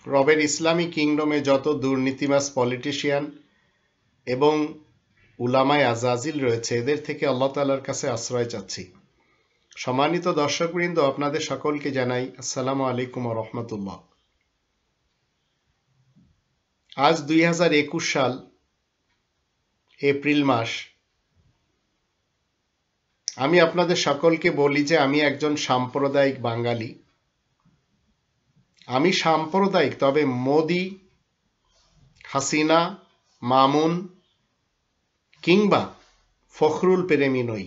রবের ইসলামী কিংডমে যত দুর্নীতিবাজ পলিটিশিয়ান এবং উলামায়ে আজাজিল রয়েছে, এদের থেকে আল্লাহ তাআলার কাছে আশ্রয় চাচ্ছি। সম্মানিত দর্শকবৃন্দ, আপনাদের সকলকে জানাই আসসালামু আলাইকুম ওয়া রাহমাতুল্লাহ। আজ 2021 সাল, এপ্রিল মাস। আমি আপনাদের সকলকে বলি যে আমি একজন সাম্প্রদায়িক বাঙালি। আমি সাম্প্রদায়িক, তবে মোদি, হাসিনা, মামুন কিংবা ফখরুল প্রেমী নই।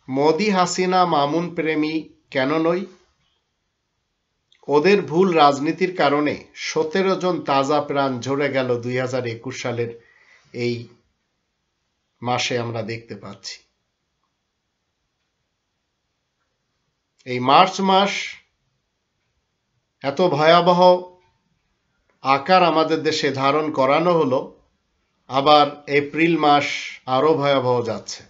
মোদি, হাসিনা, মামুন প্রেমী কেন নই? ওদের ভুল রাজনীতির কারণে 17 জন তাজা প্রাণ ঝরে গেল 2021 সালের এই মাসে আমরা দেখতে পাচ্ছি। এই মার্চ মাস এত ভয়াবহ আকার আমাদের দেশে ধারণ করানো হলো, আবার এপ্রিল মাস আরো ভয়াবহ যাচ্ছে।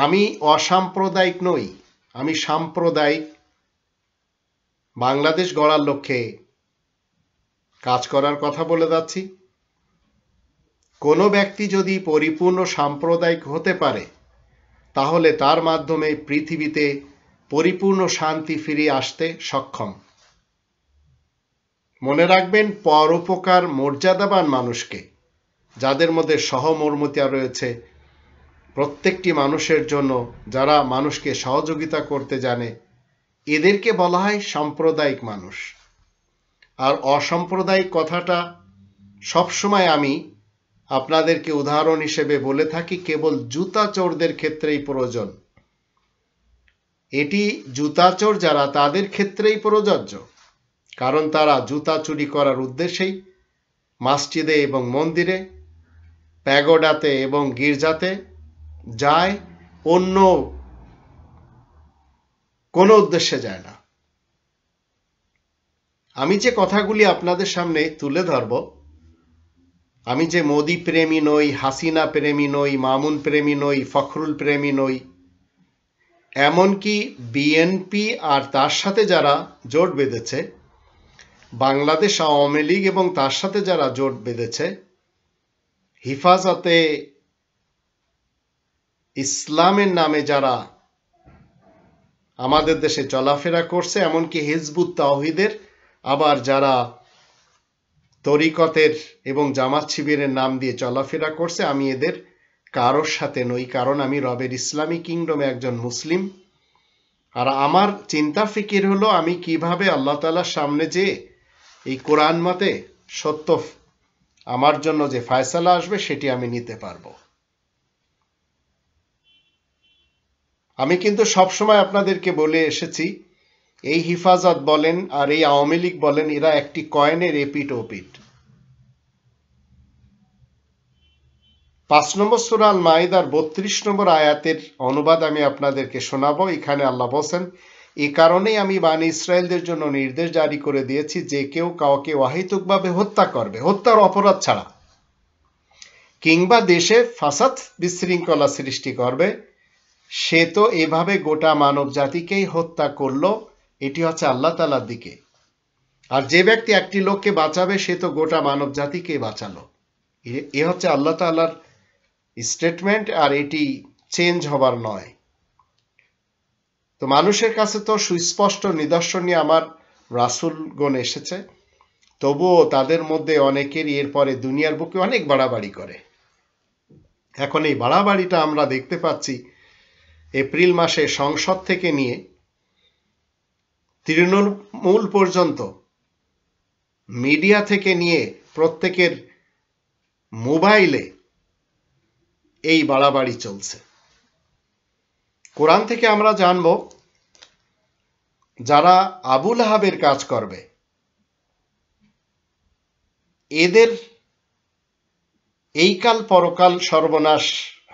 আমি অসাম্প্রদায়িক নই, আমি সাম্প্রদায়িক। বাংলাদেশ গড়ার লক্ষ্যে কাজ করার কথা বলে যাচ্ছি। কোনো ব্যক্তি যদি পরিপূর্ণ সাম্প্রদায়িক হতে পারে, তাহলে তার মাধ্যমে পৃথিবীতে পরিপূর্ণ শান্তি ফিরিয়ে আসতে সক্ষম। মনে রাখবেন, পরোপকার মর্যাদাবান মানুষকে, যাদের মধ্যে সহমর্মিতা রয়েছে প্রত্যেকটি মানুষের জন্য, যারা মানুষকে সহযোগিতা করতে জানে, এদেরকে বলা হয় সাম্প্রদায়িক মানুষ। আর অসাম্প্রদায়িক কথাটা সবসময় আমি আপনাদেরকে উদাহরণ হিসেবে বলে থাকি, কেবল জুতাচোরদের ক্ষেত্রেই প্রয়োজন। এটি জুতাচোর যারা, তাদের ক্ষেত্রেই প্রযোজ্য, কারণ তারা জুতা চুরি করার উদ্দেশ্যেই মসজিদে এবং মন্দিরে, প্যাগোডাতে এবং গির্জাতে যায়, অন্য কোনো উদ্দেশ্যে যায় না। আমি যে কথাগুলি আপনাদের সামনে তুলে ধরব, আমি যে মোদি প্রেমী নই, হাসিনা প্রেমী নই, মামুন প্রেমী নই, ফখরুল প্রেমী নই, এমনকি বিএনপি আর তার সাথে যারা জোট বেঁধেছে, বাংলাদেশ আওয়ামী লীগ এবং তার সাথে যারা জোট বেঁধেছে, হিফাজতে ইসলামের নামে যারা আমাদের দেশে চলাফেরা করছে, এমনকি হিজবুত তাওহীদের, আবার যারা তরিকতের এবং জামাত শিবিরের নাম দিয়ে চলাফেরা করছে, আমি এদের কারোর সাথে নই, কারণ আমি রবের ইসলামী কিংডমে একজন মুসলিম। আর আমার চিন্তা ফিকির হলো, আমি কিভাবে আল্লাহ তাআলার সামনে যে এই কোরআন মতে সত্য আমার জন্য যে ফয়সালা আসবে, সেটি আমি নিতে পারবো। আমি কিন্তু সবসময় আপনাদেরকে বলে এসেছি, এই হিফাজত বলেন আর এই আওয়ামী লীগ বলেন, এরা একটি কয়েনের এপিঠ ওপিঠ। 5 নম্বর সূরা আল মাইদার 32 নম্বর আয়াতের অনুবাদ আমি আপনাদেরকে শোনাবো। এখানে আল্লাহ বলেন, এই কারণেই আমি বানি ইসরায়েলদের জন্য নির্দেশ জারি করে দিয়েছি, যে কেউ কাউকে অহেতুকভাবে হত্যা করবে, হত্যার অপরাধ ছাড়া, কিংবা দেশে ফাসাদ বিশৃঙ্খলা সৃষ্টি করবে, সে তো এভাবে গোটা মানব জাতিকেই হত্যা করলো। এটি হচ্ছে আল্লাহ তাআলার দিকে। আর যে ব্যক্তি একটি লোককে বাঁচাবে, সে তো গোটা মানব জাতিকে বাঁচালো। এ হচ্ছে আল্লাহ তাআলার স্টেটমেন্ট, আর এটি চেঞ্জ হবার নয়। তো মানুষের কাছে তো সুস্পষ্ট নিদর্শন নিয়ে আমার রাসূলগণ এসেছে, তবুও তাদের মধ্যে অনেকেরই এরপরে দুনিয়ার বুকে অনেক বাড়াবাড়ি করে। এখন এই বাড়াবাড়িটা আমরা দেখতে পাচ্ছি এপ্রিল মাসে সংসদ থেকে নিয়ে তৃণমূল পর্যন্ত, মিডিয়া থেকে নিয়ে প্রত্যেকের মোবাইলে এই বাড়াবাড়ি চলছে। কোরআন থেকে আমরা জানব, যারা আবুল আহাবের কাজ করবে, এদের এই কাল পরকাল সর্বনাশ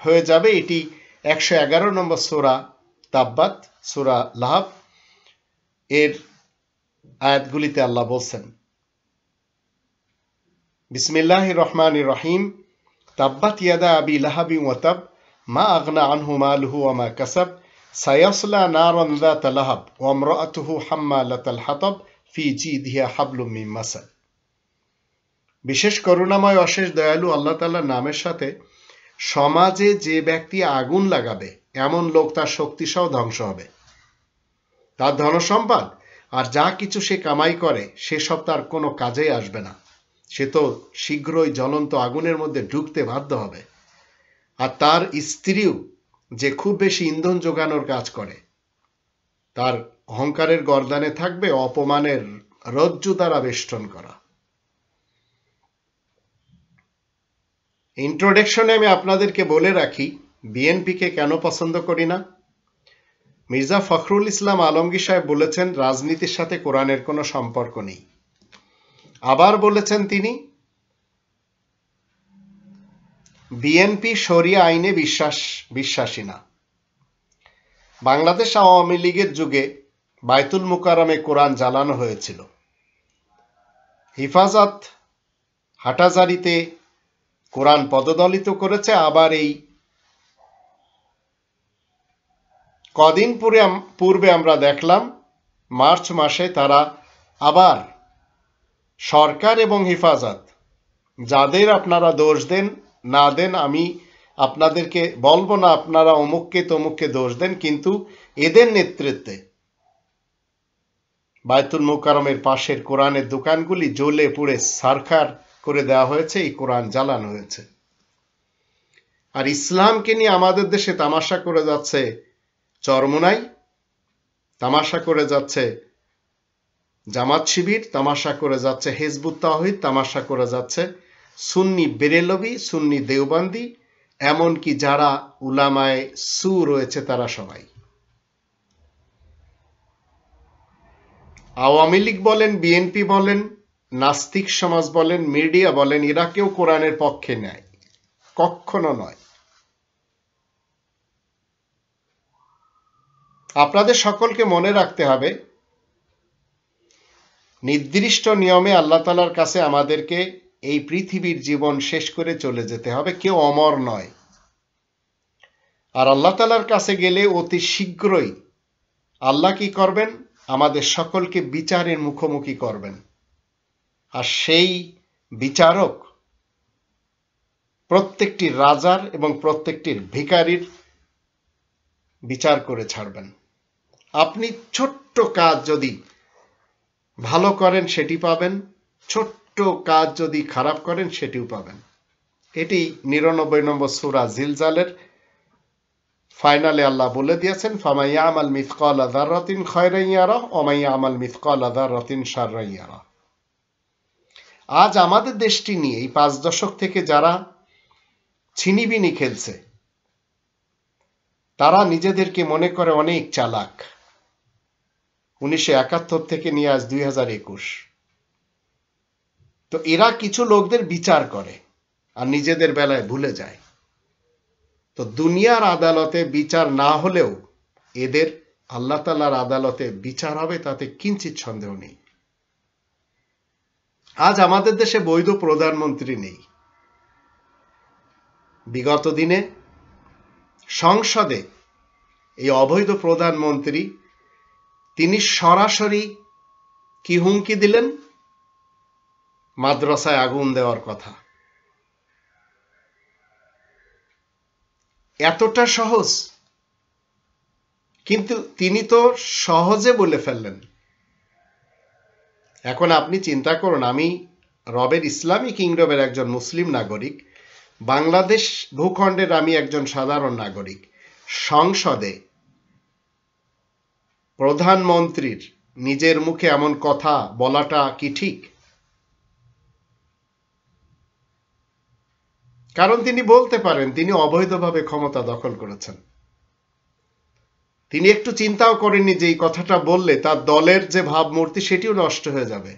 হয়ে যাবে। এটি 111 নম্বর সূরা তাব্বাত, সূরা লাহাব এর আয়াতগুলিতে আল্লাহ বলছেন, বিসমিল্লাহির রহমানির রহিম, তাব্বাত ইয়াদা আবি লাহাবি ওয়া তাব মা আগনা আনহু মালুহু ওয়া মা কাসাব সায়াসলা নারান যাতা লাহাব ওয়া ইমরাআতুহু হাম্মালাতাল হাতাব ফি জিদিহা হাবলুম মিন মাসাদ। বিশেষ করুণাময় অশেষ দয়ালু আল্লাহ তাআলার নামের সাথে সমাজে যে ব্যক্তি আগুন লাগাবে এমন লোক তার শক্তিসহ ধ্বংস হবে। তার ধনসম্পদ আর যা কিছু সে কামাই করে সেসব তার কোনো কাজেই আসবে না। সে তো শীঘ্রই জ্বলন্ত আগুনের মধ্যে ঢুকতে বাধ্য হবে। আর তার স্ত্রীও যে খুব বেশি ইন্ধন যোগানোর কাজ করে, তার অহংকারের গর্দানে থাকবে অপমানের রজ্জু দ্বারা বেষ্টন করা। ইন্ট্রোডাকশনে আমি আপনাদেরকে বলে রাখি বিএনপিকে কেন পছন্দ করি না। মির্জা ফখরুল ইসলাম আলমগীর সাহেব বলেছেন রাজনীতির সাথে কোরআনের কোনো সম্পর্ক নেই। আবার বলেছেন তিনি বিএনপি শরিয়া আইনে বিশ্বাসী না। বাংলাদেশ আওয়ামী লীগের যুগে বাইতুল মুকাররমে কোরআন জ্বালানো হয়েছিল। হিফাজত হাটাজারিতে কোরআন পদদলিত করেছে। আবার এই কদিন পূর্বে আমরা দেখলাম মার্চ মাসে তারা আবার সরকার এবং হিফাজত যাদের আপনারা দোষ দেন না দেন, আমি আপনাদেরকে বলবো না আপনারা অমুককে তমুককে দোষ দেন, কিন্তু এদের নেতৃত্বে বাইতুল মুকাররমের পাশের কোরআনের দোকানগুলি জ্বলে পুড়ে ছারখার করে দেওয়া হয়েছে, এই কোরআন জ্বালানো হয়েছে। আর ইসলামকে নিয়ে আমাদের দেশে তামাশা করে যাচ্ছে চরমোনাই, তামাশা করে যাচ্ছে জামাত শিবির, তামাশা করে যাচ্ছে হিজবুত তাওহীদ, তামাশা করে যাচ্ছে সুন্নি বেরেলভি, সুন্নি দেওবন্দি, এমনকি যারা উলামায়ে সু রয়েছে তারা সবাই। আওয়ামী লীগ বলেন, বিএনপি বলেন, নাস্তিক সমাজ বলেন, মিডিয়া বলেন, এরা কেউ কোরআনের পক্ষে নেয়, কখনো নয়। আপনাদের সকলকে মনে রাখতে হবে নির্দিষ্ট নিয়মে আল্লাহ তাআলার কাছে আমাদেরকে এই পৃথিবীর জীবন শেষ করে চলে যেতে হবে, কেউ অমর নয়। আর আল্লাহ তাআলার কাছে গেলে অতি শীঘ্রই আল্লাহ কি করবেন, আমাদের সকলকে বিচারের মুখোমুখি করবেন। আর সেই বিচারক প্রত্যেকটি রাজার এবং প্রত্যেকটির ভিখারির বিচার করে ছাড়বেন। আপনি ছোট্ট কাজ যদি ভালো করেন সেটি পাবেন, ছোট্ট কাজ যদি খারাপ করেন সেটিও পাবেন। এটি 99 নম্বর সূরা জিলজালের ফাইনালে আল্লাহ বলে দিয়েছেন, ফামান ইয়ামাল মিসকালা যাররাতিন খায়রান ইয়ারা ওয়া মান ইয়ামাল মিসকালা যাররাতিন শাররান ইয়ারা। আজ আমাদের দেশটি নিয়ে এই 5 দশক থেকে যারা ছিনিবিনি খেলছে তারা নিজেদেরকে মনে করে অনেক চালাক। 1971 থেকে নিয়ে আজ 2021, তো এরা কিছু লোকদের বিচার করে আর নিজেদের বেলায় ভুলে যায়। তো দুনিয়ার আদালতে বিচার না হলেও এদের আল্লাহ তাআলার আদালতে বিচার হবে, তাতে কিঞ্চিত সন্দেহ নেই। আজ আমাদের দেশে বৈধ প্রধানমন্ত্রী নেই। বিগত দিনে সংসদে এই অবৈধ প্রধানমন্ত্রী তিনি সরাসরি কি হুমকি দিলেন, মাদ্রাসায় আগুন দেওয়ার কথা। এতটা সহজ, কিন্তু তিনি তো সহজে বলে ফেললেন। এখন আপনি চিন্তা করুন, আমি রবের ইসলামী কিংডমের একজন মুসলিম নাগরিক, বাংলাদেশ ভূখণ্ডের আমি একজন সাধারণ নাগরিক, সংসদে প্রধানমন্ত্রীর নিজের মুখে এমন কথা বলাটা কি ঠিক? কারণ তিনি বলতে পারেন তিনি অবৈধভাবে ক্ষমতা দখল করেছেন। তিনি একটু চিন্তাও করেননি যে এই কথাটা বললে তার দলের যে ভাবমূর্তি সেটিও নষ্ট হয়ে যাবে।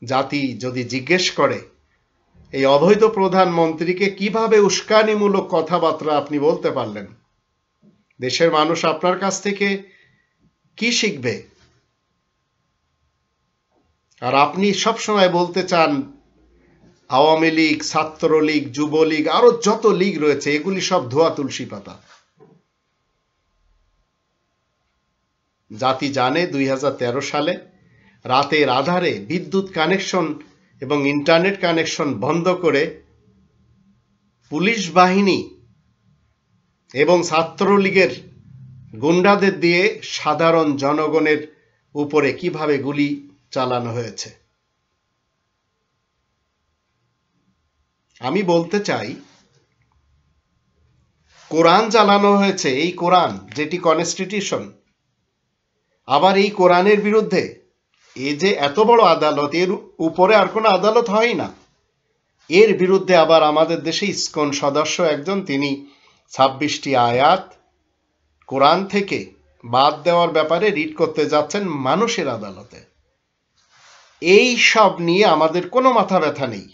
জাতি যদি জিজ্ঞেস করে এই অবৈধ প্রধানমন্ত্রীকে কিভাবে উস্কানিমূলক কথাবার্তা আপনি বলতে পারলেন, দেশের মানুষ আপনার কাছ থেকে কি শিখবে? আর আপনি সবসময় বলতে চান আওয়ামী লীগ, ছাত্রলীগ, যুবলীগ, আরো যত লীগ রয়েছে এগুলি সব ধোয়া তুলসী পাতা। জাতি জানে 2013 সালে রাতের আধারে বিদ্যুৎ কানেকশন এবং ইন্টারনেট কানেকশন বন্ধ করে পুলিশ বাহিনী এবং ছাত্রলীগের গুন্ডাদের দিয়ে সাধারণ জনগণের উপরে কিভাবে গুলি চালানো হয়েছে। আমি বলতে চাই, কোরআন জ্বালানো হয়েছে, এই কোরআন যেটি কনস্টিটিউশন, আবার এই কোরআনের বিরুদ্ধে এই যে এত বড় আদালত, এর উপরে আর কোনো আদালত হয় না, এর বিরুদ্ধে আবার আমাদের দেশে ইসকন সদস্য একজন, তিনি 26টি আয়াত কোরআন থেকে বাদ দেওয়ার ব্যাপারে রিট করতে যাচ্ছেন মানুষের আদালতে। এই সব নিয়ে আমাদের কোনো মাথা ব্যথা নেই,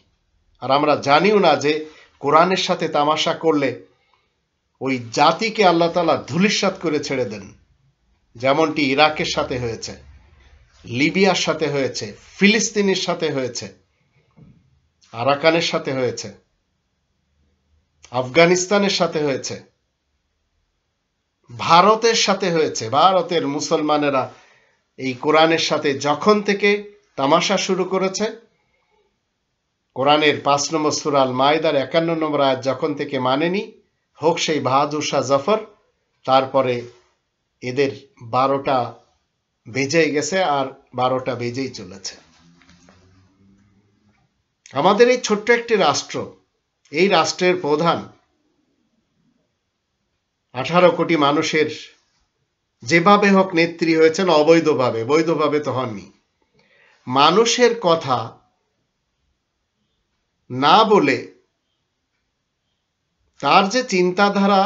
আর আমরা জানিও না যে কোরআনের সাথে তামাশা করলে ওই জাতিকে আল্লাহ তাআলা ধূলিসাৎ করে ছেড়ে দেন, যেমনটি ইরাকের সাথে হয়েছে, লিবিয়ার সাথে হয়েছে, ফিলিস্তিনের সাথে হয়েছে, আরাকানের সাথে হয়েছে, আফগানিস্তানের সাথে হয়েছে, ভারতের সাথে হয়েছে। ভারতের মুসলমানেরা এই কোরআনের সাথে যখন থেকে তামাশা শুরু করেছে, কোরআনের 5 নম্বর সূরা আল মাইদার 51 নম্বর আয়াত যখন থেকে মানেনি, হোক সেই বাহাদুর শাহ জাফর, তারপরে এদের 12টা বেজেই গেছে, আর 12টা বেজেই চলেছে। আমাদের এই ছোট্ট একটি রাষ্ট্র, এই রাষ্ট্রের প্রধান 18 কোটি মানুষের যেভাবে হোক নেত্রী হয়েছেন অবৈধভাবে, বৈধভাবে তো হননি। মানুষের কথা না বলে তার যে চিন্তাধারা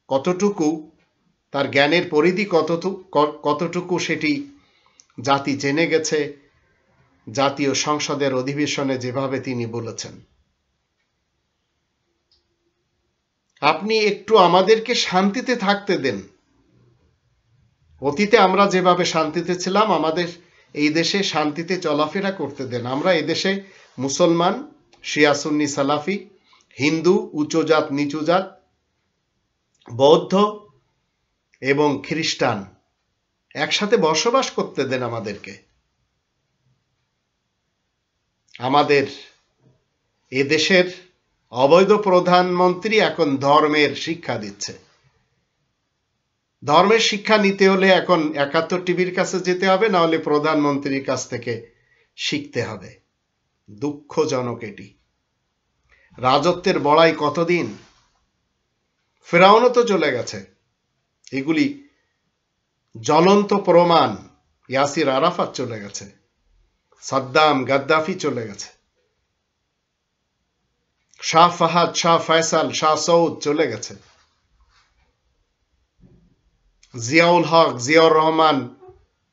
কতটুকু, তার জ্ঞানের পরিধি কতটুকু সেটি জাতি জেনে গেছে। জাতীয় সংসদের অধিবেশনে যেভাবে তিনি বলেছেন, আপনি একটু আমাদেরকে শান্তিতে থাকতে দেন। অতীতে আমরা যেভাবে শান্তিতে ছিলাম, আমাদের এই দেশে শান্তিতে চলাফেরা করতে দেন। আমরা এই দেশে মুসলমান, শিয়া সুন্নি সালাফি, হিন্দু, উচ্চ জাত নিচু জাত, বৌদ্ধ এবং খ্রিস্টান একসাথে বসবাস করতে দেন আমাদেরকে। আমাদের এদেশের অবৈধ প্রধানমন্ত্রী এখন ধর্মের শিক্ষা দিচ্ছে। ধর্মের শিক্ষা নিতে হলে এখন 71 টিভির কাছে যেতে হবে, না হলে প্রধানমন্ত্রীর কাছ থেকে শিখতে হবে। দুঃখজনক এটি। রাজত্বের বড়াই কতদিন? ফেরাউনও তো চলে গেছে, এগুলি জ্বলন্ত প্রমাণ। ইয়াসির আরাফাত চলে গেছে, সাদ্দাম, গাদ্দাফি চলে গেছে, শাহ ফাহাদ, শাহ ফয়সাল, শাহ সৌদ চলে গেছে, জিয়াউল হক, জিয়াউর রহমান,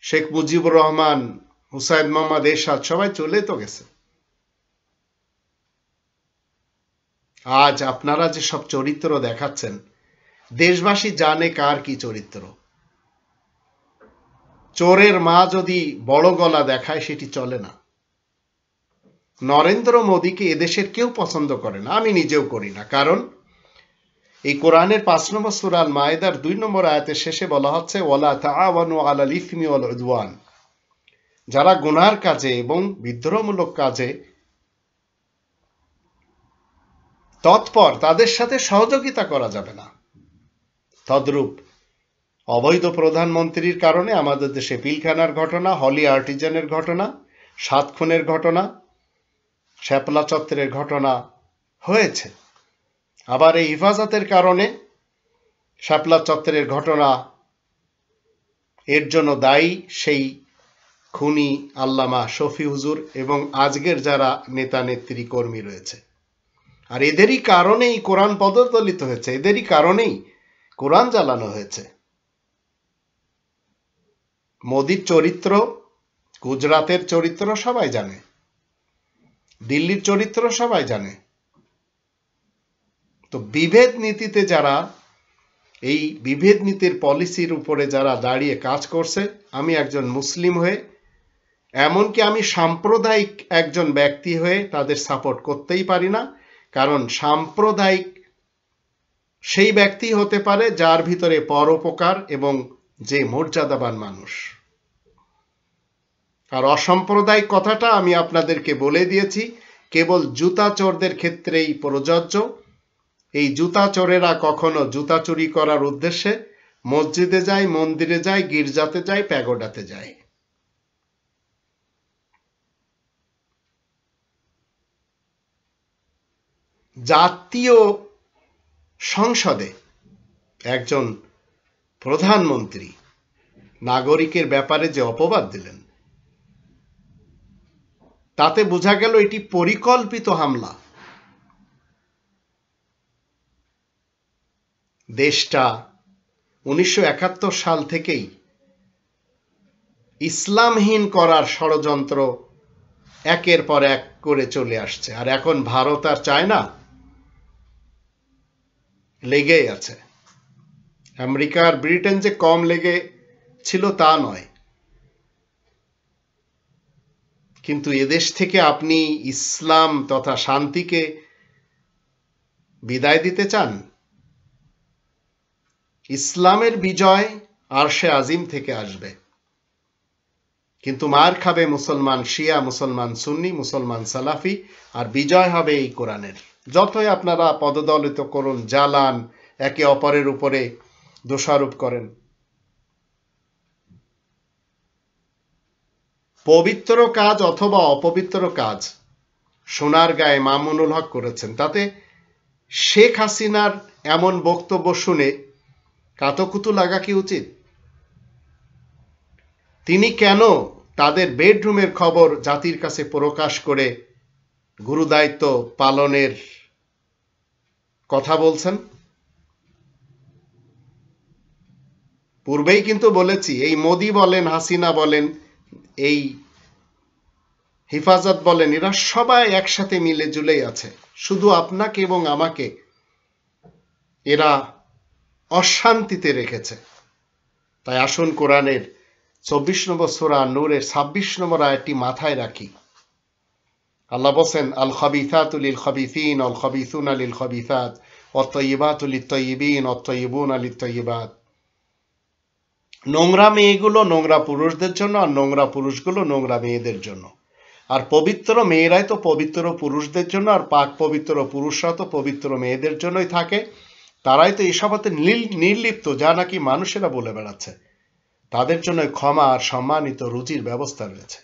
শেখ মুজিবুর রহমান, হুসাইন মোহাম্মদ এরশাদ সবাই চলে তো গেছে। আজ আপনারা যে সব চরিত্র দেখাচ্ছেন, দেশবাসী জানে কার কি চরিত্র। চোরের মা যদি বড় গলা দেখায় সেটি চলে না। নরেন্দ্র মোদীকে এদেশের কেউ পছন্দ করে না, আমি নিজেও করি না। কারণ এই কোরআনের 5 নম্বর সূরা আল মাইদার 2 নম্বর আয়াতের শেষে বলা হচ্ছে, ওয়ালা তাআওয়ানু আলাল ইসমি ওয়াল উদওয়ান, যারা গুনার কাজে এবং বিদ্রোহমূলক কাজে তৎপর, তাদের সাথে সহযোগিতা করা যাবে না। তদ্রূপ অবৈধ প্রধানমন্ত্রীর কারণে আমাদের দেশে পিলখানার ঘটনা, হলি আর্টিজানের ঘটনা, 7 খুনের ঘটনা, শ্যাপলা চত্বরের ঘটনা হয়েছে। আবার এই হেফাজতের কারণে শ্যাপলা চত্বরের ঘটনা, এর জন্য দায়ী সেই খুনি আল্লামা শফি হুজুর এবং আজকের যারা নেতা নেত্রী কর্মী রয়েছে। আর এদেরই কারণেই কোরআন পদদলিত হয়েছে, এদেরই কারণেই কোরআন জ্বালানো হয়েছে। মোদির চরিত্র, গুজরাতের চরিত্র সবাই জানে, দিল্লির চরিত্র সবাই জানে। তো বিভেদ নীতিতে যারা, এই বিভেদ নীতির পলিসির উপরে যারা দাঁড়িয়ে কাজ করছে, আমি একজন মুসলিম হয়ে এমনকি আমি সাম্প্রদায়িক একজন ব্যক্তি হয়ে তাদের সাপোর্ট করতেই পারি না, কারণ সাম্প্রদায়িক সেই ব্যক্তি হতে পারে যার ভিতরে পরোপকার এবং যে মর্যাদাবান মানুষ। আর অসাম্প্রদায়িক কথাটা আমি আপনাদেরকে বলে দিয়েছি, কেবল জুতা চোরদের ক্ষেত্রেই প্রযোজ্য। এই জুতা চোরেরা কখনো জুতা চুরি করার উদ্দেশ্যে মসজিদে যায়, মন্দিরে যায়, গির্জাতে যায়, প্যাগোডাতে যায়। জাতীয় সংসদে একজন প্রধানমন্ত্রী নাগরিকের ব্যাপারে যে অপবাদ দিলেন, তাতে বোঝা গেল এটি পরিকল্পিত হামলা। দেশটা 1971 সাল থেকেই ইসলামহীন করার ষড়যন্ত্র একের পর এক করে চলে আসছে, আর এখন ভারত আর চায় না, লেগেই আছে। আমেরিকা আর ব্রিটেন যে কম লেগে ছিল তা নয়, কিন্তু এদেশ থেকে আপনি ইসলাম তথা শান্তিকে বিদায় দিতে চান। ইসলামের বিজয় আরশে আজিম থেকে আসবে, কিন্তু মার খাবে মুসলমান শিয়া, মুসলমান সুন্নি, মুসলমান সালাফি, আর বিজয় হবে এই কোরআনের। যতই আপনারা পদদলিত করুন, জ্বালান, একে অপরের উপরে দোষারোপ করেন, পবিত্র কাজ অথবা অপবিত্র কাজ সোনারগাঁয়ে মামুনুল হক করেছেন। তাতে শেখ হাসিনার এমন বক্তব্য শুনে কাতকুতু লাগা কি উচিত? তিনি কেন তাদের বেডরুমের খবর জাতির কাছে প্রকাশ করে গুরুদায়িত্ব পালনের কথা বলছেন? পূর্বেই কিন্তু বলেছি, এই মোদি বলেন, হাসিনা বলেন, এই হেফাজত বলেন, এরা সবাই একসাথে মিলে জুলেই আছে। শুধু আপনাকে এবং আমাকে এরা অশান্তিতে রেখেছে। তাই আসুন কোরআনের 24 নম্বর সূরা নূরের 26 নম্বর আয়াতটি মাথায় রাখি। আল্লাহ বলেন, আল খাবিসাতু লিল খাবিসিন ওয়াল খাবিসুনা লিল খাবিসাত ওয়াত তাইয়িবাতু লিত তাইয়িবিন ওয়াত তাইয়িবুনা লিত তাইয়িবাত। নোংরা মেয়েগুলো নোংরা পুরুষদের জন্য, আর নোংরা পুরুষগুলো নোংরা মেয়েদের জন্য। আর পবিত্র মেয়েরাই তো পবিত্র পুরুষদের জন্য, আর পাক পবিত্র পুরুষরা তো পবিত্র মেয়েদের জন্যই থাকে। তারাই তো এসবতে নির্লিপ্ত, যা নাকি মানুষেরা বলে বেড়াচ্ছে। তাদের জন্য ক্ষমা আর সম্মানিত রুজির ব্যবস্থা রয়েছে।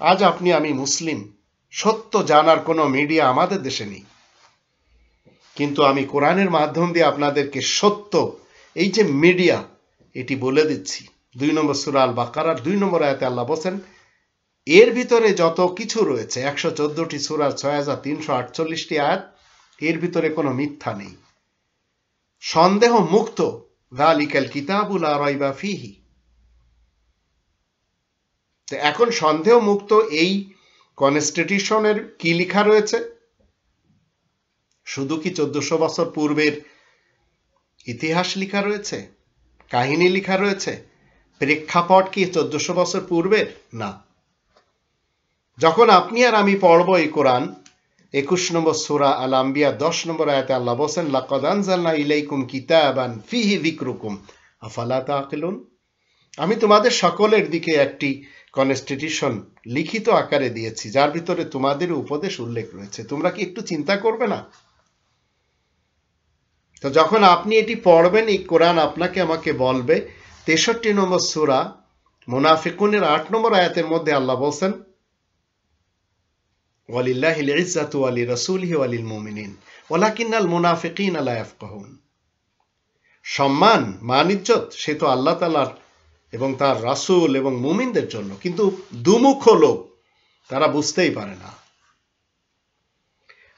আজ আপনি আমি মুসলিম, সত্য জানার কোনো মিডিয়া আমাদের দেশে নেই, কিন্তু আমি কোরআনের মাধ্যম দিয়ে আপনাদেরকে সত্য, এই যে মিডিয়া, এটি বলে দিচ্ছি। 2 নম্বর সূরা আল বাকারার 2 নম্বর আয়াতে আল্লাহ বলেন, এর ভিতরে যত কিছু রয়েছে, 114টি সূরা, 6348টি আয়াত, এর ভিতরে কোনো মিথ্যা নেই, সন্দেহ মুক্ত। যালিকাল কিতাবু লা রাইবা ফীহি। তো এখন সন্দেহ মুক্ত এই কনস্টিটিউশনের কি লেখা রয়েছে? শুধু কি 1400 বছর পূর্বের ইতিহাস লেখা রয়েছে, কাহিনী লেখা রয়েছে? প্রেক্ষাপট কি 1400 বছর পূর্বের? না। যখন আপনি আর আমি পড়ব এই কোরআন, 21 নম্বর সূরা আল আম্বিয়া 10 নম্বর আয়াতে আল্লাহ বলেন, লাকাদ আনজালনা ইলাইকুম কিতাবান ফীহি যিকরুকুম আফালা তাআকিলুন। আমি তোমাদের সকলের দিকে একটি কনস্টিটিউশন লিখিত আকারে দিয়েছি, যার ভিতরে তোমাদের উপদেশ উল্লেখ রয়েছে। তোমরা কি একটু চিন্তা করবে না? তো যখন আপনি এটি পড়বেন, এই কোরআন আপনাকে আমাকে বলবে। 63 নম্বর সূরা মুনাফিকুনের 8 নম্বর আয়াতের মধ্যে আল্লাহ বলেন, ওয়ালিল্লাহিল ইজ্জাতু ওয়া লিরাসূলিহি ওয়া লিল মুমিনিন ওয়ালাকিন্নাল মুনাফিকিনা লা ইয়াফকাহুন। সম্মান, মান, ইজ্জত সে তো আল্লাহ তাআলার এবং তার রাসূল এবং মুমিনদের জন্য, কিন্তু দুমুখ লোক তারা বুঝতেই পারে না।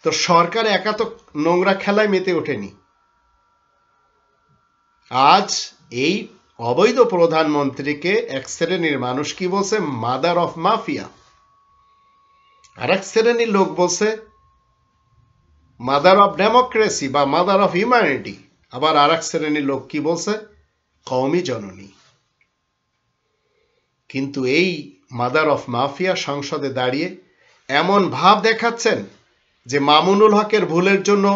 তো সরকার একা তো নোংরা খেলায় মেতে ওঠেনি। আজ এই অবৈধ প্রধানমন্ত্রীকে এক শ্রেণীর মানুষ কি বলছে? Mother of mafia. আর এক শ্রেণীর লোক বলছে মাদার অফ ডেমোক্রেসি বা মাদার অফ হিউম্যানিটি। আবার আর এক শ্রেণীর লোক কি বলছে? কওমি জননী। কিন্তু এই মাদার অফ মাফিয়া সংসদে দাঁড়িয়ে এমন ভাব দেখাচ্ছেন যে মামুনুল হকের ভুলের জন্য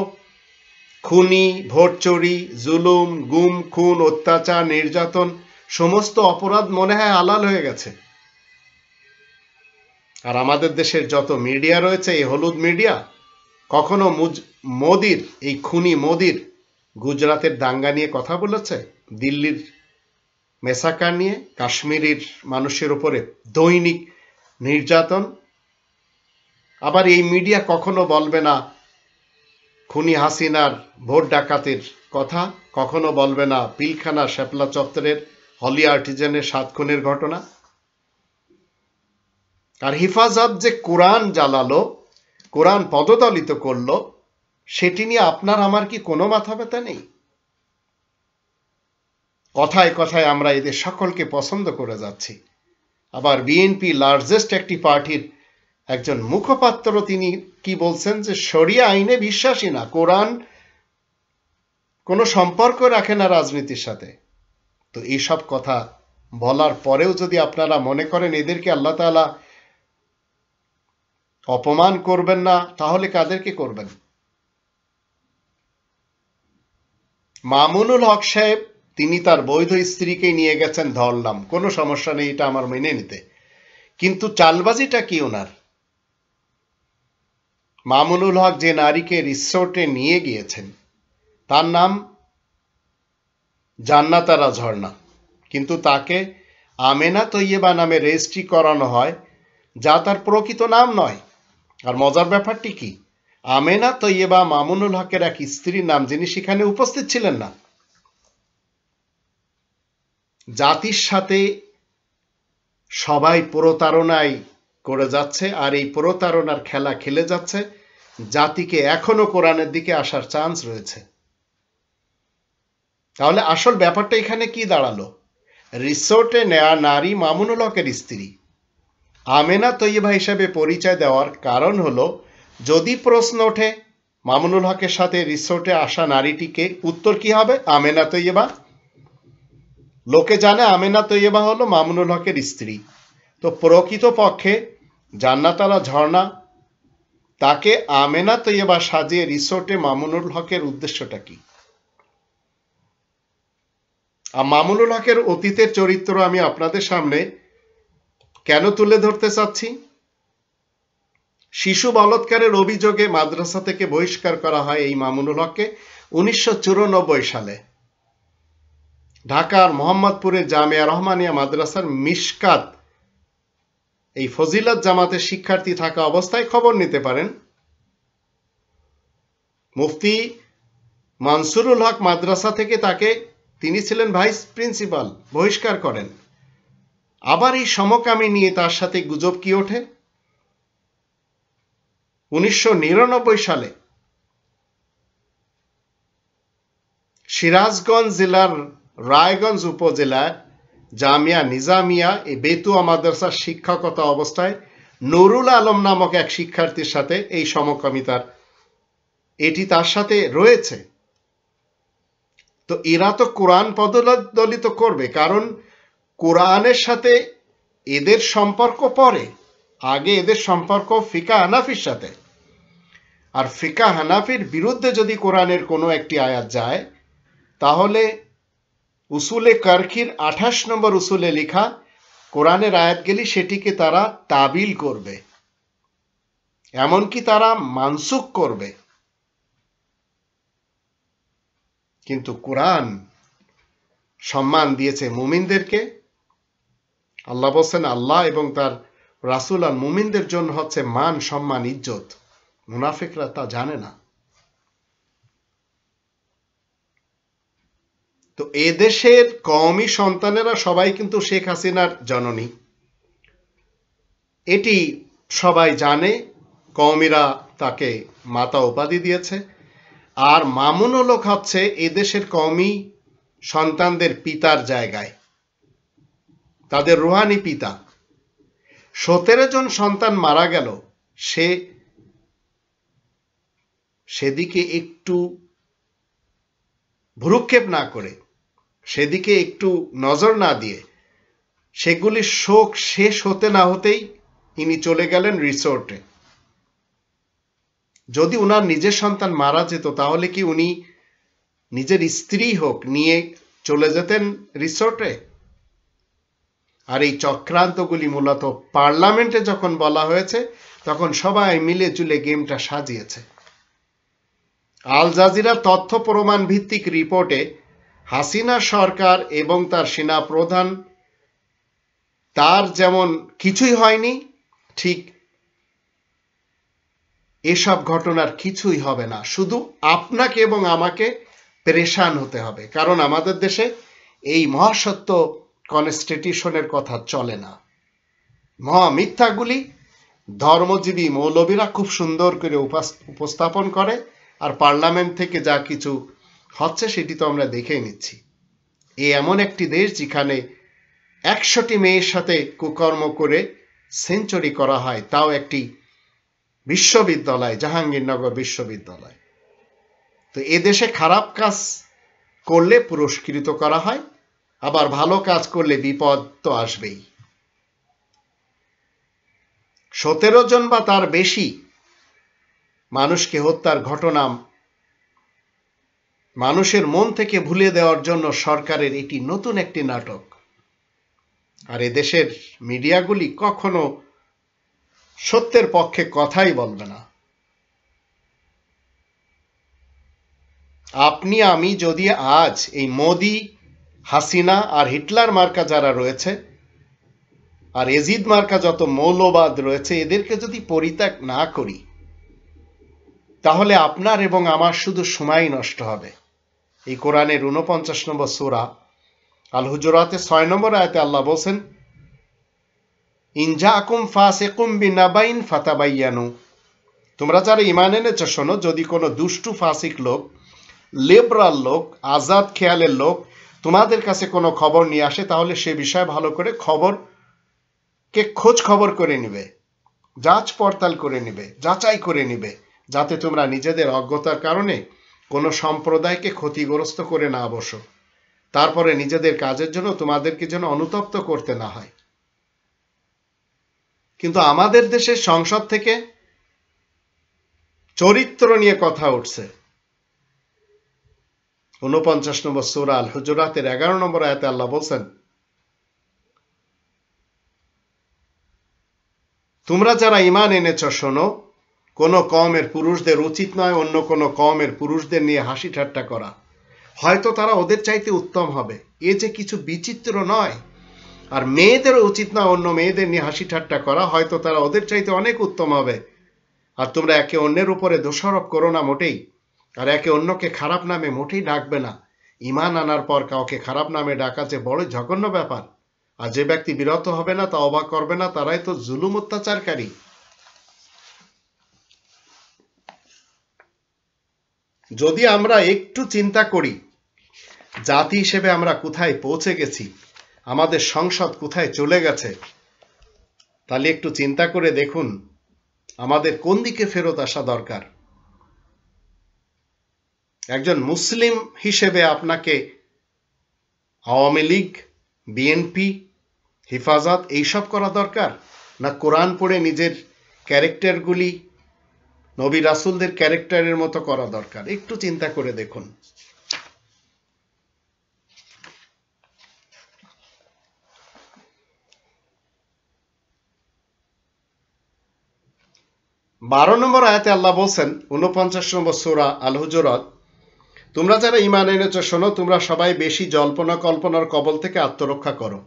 খুনি, ভোট চুরি, জুলুম, গুম, খুন, অত্যাচার, নির্যাতন সমস্ত অপরাধ মনে হয় হালাল হয়ে গেছে। আর আমাদের দেশের যত মিডিয়া রয়েছে, এই হলুদ মিডিয়া, কখনো মোদির, এই খুনি মোদির গুজরাতের দাঙ্গা নিয়ে কথা বলেছে? দিল্লির মেসাকার নিয়ে, কাশ্মীরের মানুষের উপরে দৈনিক নির্যাতন? আবার এই মিডিয়া কখনো বলবে না খুনি হাসিনার ভোট ডাকাতের কথা, কখনো বলবে না পিলখানা শ্যাপলা চত্বরের হলি আর্টিজানের 7 খুনের ঘটনা। আর হিফাজত যে কোরআন জ্বালালো, কোরআন পদদলিত করলো, সেটি নিয়ে আপনার আমার কি কোনো মাথা ব্যথা নেই? কথায় কথায় আমরা এদের সকলকে পছন্দ করে যাচ্ছি। আবার বিএনপি লার্জেস্ট একটি পার্টির একজন মুখপাত্র তিনি কি বলছেন যে শরিয়া আইনে বিশ্বাসী না, কোরআন কোনো সম্পর্ক রাখে না রাজনীতির সাথে। তো এইসব কথা বলার পরেও যদি আপনারা মনে করেন এদেরকে আল্লাহ তাআলা অপমান করবেন না, তাহলে কাদেরকে করবেন? মামুনুল হক সাহেব তিনি তার বৈধ স্ত্রীকে নিয়ে গেছেন, ধরলাম, কোনো সমস্যা নেই, এটা আমার মেনে নিতে। কিন্তু চালবাজিটা কি ওনার? মামুনুল হক যে নারীকে রিসোর্টে নিয়ে গিয়েছেন তার নাম জান্নাতারা ঝর্ণা, কিন্তু তাকে আমেনা তৈয়বা নামে রেজিস্ট্রি করানো হয়, যা তার প্রকৃত নাম নয়। আর মজার ব্যাপারটি কি, আমেনা তৈয়বা মামুনুল হকের এক স্ত্রীর নাম, যিনি সেখানে উপস্থিত ছিলেন না। জাতির সাথে সবাই প্রতারণায় করে যাচ্ছে, আর এই প্রতারণার খেলা খেলে যাচ্ছে। জাতিকে এখনো কোরআনের দিকে আসার চান্স রয়েছে। তাহলে আসল ব্যাপারটা এখানে কি দাঁড়ালো? রিসোর্টে নেওয়া নারী মামুনুল হকের স্ত্রী, আমেনা তৈয়বা হিসেবে পরিচয় দেওয়ার কারণ হলো, যদি প্রশ্ন ওঠে মামুনুল হকের সাথে রিসোর্টে আসা নারীটিকে, উত্তর কি হবে? আমেনা তৈয়বা। লোকে জানে আমেনা তৈয়বা হলো মামুনুল হকের স্ত্রী। তো প্রকৃত পক্ষে জান্নাতারা ঝর্ণা তাকে আমেনা তৈয়বা সাজিয়ে রিসোর্টে মামুনুল হকের উদ্দেশ্যটা কি? আর মামুনুল হকের অতীতের চরিত্র আমি আপনাদের সামনে কেন তুলে ধরতে চাচ্ছি? শিশু বলাৎকারের অভিযোগে মাদ্রাসা থেকে বহিষ্কার করা হয় এই মামুনুল হককে 1994 সালে। ঢাকার মোহাম্মদপুরের জামিয়া রহমানিয়া মাদ্রাসার মিশকাত এই ফজিলত জামাতের শিক্ষার্থী থাকা অবস্থায়, খবর নিতে পারেন, মুফতি মানসুরুল হক মাদ্রাসা থেকে তাকে, তিনি ছিলেন ভাইস প্রিন্সিপাল, বহিষ্কার করেন। আবার এই সমকামী নিয়ে তার সাথে গুজব কি ওঠে? 1999 সালে সিরাজগঞ্জ জেলার রায়গঞ্জ উপজেলায় জামিয়া নিজামিয়া এই বেতুয়া মাদ্রাসার শিক্ষকতা অবস্থায় নুরুল আলম নামক এক শিক্ষার্থীর সাথে এই সমকামিতার এটি তার সাথে রয়েছে। তো এরা তো কোরআন পদদলিত করবে, কারণ কোরআনের সাথে এদের সম্পর্ক পরে, আগে এদের সম্পর্ক ফিকা হানাফির সাথে। আর ফিকা হানাফির বিরুদ্ধে যদি কোরআনের কোনো একটি আয়াত যায়, তাহলে উসুলে কারখির 28 নম্বর উসুলে লেখা কোরআনের আয়াতগুলি সেটিকে তারা তাবিল করবে, এমনকি তারা মানসুখ করবে। কিন্তু কোরআন সম্মান দিয়েছে মুমিনদেরকে। আল্লাহ বলছেন আল্লাহ এবং তার রাসূল আর মুমিনদের জন্য হচ্ছে মান, সম্মান, ইজ্জত। মুনাফিকরা তা জানে না। তো এদেশের কওমি সন্তানেরা সবাই কিন্তু শেখ হাসিনার জননী, এটি সবাই জানে। কওমিরা তাকে মাতা উপাধি দিয়েছে। আর মামুনুল হক হচ্ছে এদেশের কওমি সন্তানদের পিতার জায়গায়, তাদের রুহানি পিতা। 17 জন সন্তান মারা গেল, সেদিকে একটু ভ্রুক্ষেপ না করে, সেদিকে একটু নজর না দিয়ে সেগুলির শোক শেষ হতে না হতেই ইনি চলে গেলেন রিসোর্টে। যদি উনার নিজের সন্তান মারা যেত তাহলে কি উনি নিজের স্ত্রী হোক নিয়ে চলে যেতেন রিসোর্টে? আর এই চক্রান্তগুলি মূলত পার্লামেন্টে যখন বলা হয়েছে তখন সবাই মিলে জুলে গেমটা সাজিয়েছে। আল জাজিরা তথ্য প্রমাণ ভিত্তিক রিপোর্টে হাসিনা সরকার এবং তার সেনা প্রধান তার যেমন কিছুই হয়নি, ঠিক এসব ঘটনার কিছুই হবে না। শুধু আপনাকে এবং আমাকে পেরেশান হতে হবে, কারণ আমাদের দেশে এই মহাসত্য কনস্টিটিউশনের কথা চলে না। মহা মিথ্যাগুলি ধর্মজীবী মৌলবীরা খুব সুন্দর করে উপস্থাপন করে, আর পার্লামেন্ট থেকে যা কিছু হচ্ছে সেটি তো আমরা দেখেই নিচ্ছি। এই এমন একটি দেশ যেখানে 100টি মেয়ের সাথে কুকর্ম করে সেঞ্চুরি করা হয়, তাও একটি বিশ্ববিদ্যালয়, জাহাঙ্গীরনগর বিশ্ববিদ্যালয়। তো এ দেশে খারাপ কাজ করলে পুরস্কৃত করা হয়, আবার ভালো কাজ করলে বিপদ তো আসবেই। 17 জন বা তার বেশি মানুষকে হত্যার ঘটনা মানুষের মন থেকে ভুলে দেওয়ার জন্য সরকারের এটি নতুন একটি নাটক। আর এদেশের মিডিয়াগুলি কখনো সত্যের পক্ষে কথাই বলবে না। আপনি আমি যদি আজ এই মোদি, হাসিনা আর হিটলার মার্কা যারা রয়েছে, আর এজিদ মার্কা যত মৌলবাদ রয়েছে, এদেরকে যদি পরিত্যাগ না করি তাহলে আপনার এবং আমার শুধু সময় নষ্ট হবে। এই কোরআনের 49 নম্বর সূরা আল হুজুরাতে 6 নম্বর আয়াতে আল্লাহ বলেন, ইনজাকুম ফাসিকুম বিনাবাইন ফাতাবায়ানু, তোমরা যারা ঈমান এনেছো শোনো, যদি কোনো দুষ্টু ফাসিক লোক, লিবারাল লোক, আজাদ খেয়ালের লোক তোমাদের কাছে কোনো খবর নিয়ে আসে তাহলে সে বিষয়ে ভালো করে খোঁজ খবর করে নিবে, যাচ পড়তাল করে নিবে, যাচাই করে নিবে, যাতে তোমরা নিজেদের অজ্ঞতার কারণে কোনো সম্প্রদায়কে ক্ষতিগ্রস্ত করে না বসো, তারপরে নিজেদের কাজের জন্য তোমাদেরকে যেন অনুতপ্ত করতে না হয়। কিন্তু আমাদের দেশের সংসদ থেকে চরিত্র নিয়ে কথা উঠছে। 49 নম্বর সূরা আল হুজুরাতের 11 নম্বর আয়াতে আল্লাহ বলছেন, তোমরা যারা ঈমান এনেছ শোনো, কোন কওমের পুরুষদের উচিত নয় অন্য কোন কওমের পুরুষদের নিয়ে হাসি ঠাট্টা করা, হয়তো তারা ওদের চাইতে উত্তম হবে, এ যে কিছু বিচিত্র নয়। আর মেয়েদেরও উচিত নয় অন্য মেয়েদের নিয়ে হাসি ঠাট্টা করা, হয়তো তারা ওদের চাইতে অনেক উত্তম হবে। আর তোমরা একে অন্যের উপরে দোষারোপ করো না মোটেই, আর একে অন্যকে খারাপ নামে মোটেই ডাকবে না। ঈমান আনার পর কাউকে খারাপ নামে ডাকা যে বড় জঘন্য ব্যাপার। আর যে ব্যক্তি বিরত হবে না, তা অবাক করবে না, তারাই তো জুলুম অত্যাচারকারী। যদি আমরা একটু চিন্তা করি জাতি হিসেবে আমরা কোথায় পৌঁছে গেছি, আমাদের সংসদ কোথায় চলে গেছে, তাহলে একটু চিন্তা করে দেখুন আমাদের কোন দিকে ফেরত আসা দরকার। একজন মুসলিম হিসেবে আপনাকে আওয়ামী লীগ, বিএনপি, হেফাজত এইসব করা দরকার, না কোরআন পড়ে নিজের ক্যারেক্টারগুলি নবী রাসূলদের ক্যারেক্টারের মতো করা দরকার? একটু চিন্তা করে দেখুন। 12 নম্বর আয়াতে আল্লাহ বলছেন, 49 নম্বর সূরা আল হুজুরাত, তোমরা যারা ঈমান এনেছো শোনো, তোমরা সবাই বেশি জল্পনা কল্পনার কবল থেকে আত্মরক্ষা করো,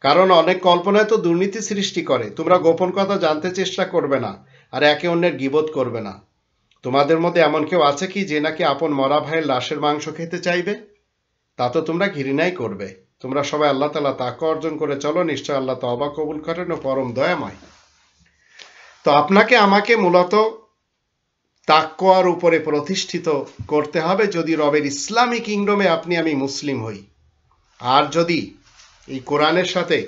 কারণ অনেক কল্পনায় তো দুর্নীতি সৃষ্টি করে। তোমরা গোপন কথা জানতে চেষ্টা করবে না, আর একে অন্যের গীবত করবে না। তোমাদের মধ্যে এমন কেউ আছে কি যে নাকি আপন মরা ভাইয়ের লাশের মাংস খেতে চাইবে? তা তো তোমরা ঘৃণাই করবে। তোমরা সবাই আল্লাহ তাআলা তাকওয়া অর্জন করে চলো, নিশ্চয় আল্লাহ তওবা কবুল করেন ও পরম দয়াময়। তো আপনাকে আমাকে মূলত তাকওয়ার উপরে প্রতিষ্ঠিত করতে হবে যদি রবের ইসলামী কিংডমে আপনি আমি মুসলিম হই। আর যদি এই কোরআনের সাথে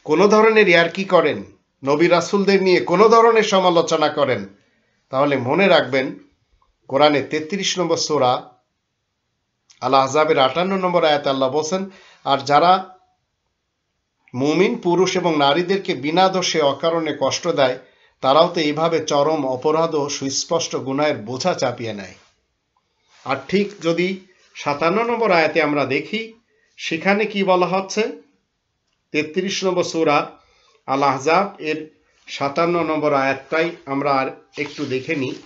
কোনো ধরনের ইয়ার্কি করেন, নবী রাসূলদের নিয়ে কোনো ধরনের সমালোচনা করেন, তাহলে মনে রাখবেন কোরআনে 33 নম্বর সূরা আল আহজাবের 58 নম্বর আয়াতে আল্লাহ বলেন, আর যারা মুমিন পুরুষ এবং নারীদেরকে বিনা দোষে অকারণে কষ্ট দেয়, তারাও তো এইভাবে চরম অপরাধ ও সুস্পষ্ট গুনাহের বোঝা চাপিয়ে নেয়। আর ঠিক যদি 57 নম্বর আয়াতে আমরা দেখি, সেখানে কি বলা হচ্ছে, 33 নম্বর সূরা আল আহজাব এর 57 নম্বর আয়াতটাই আমরা আর একটু দেখে নিই।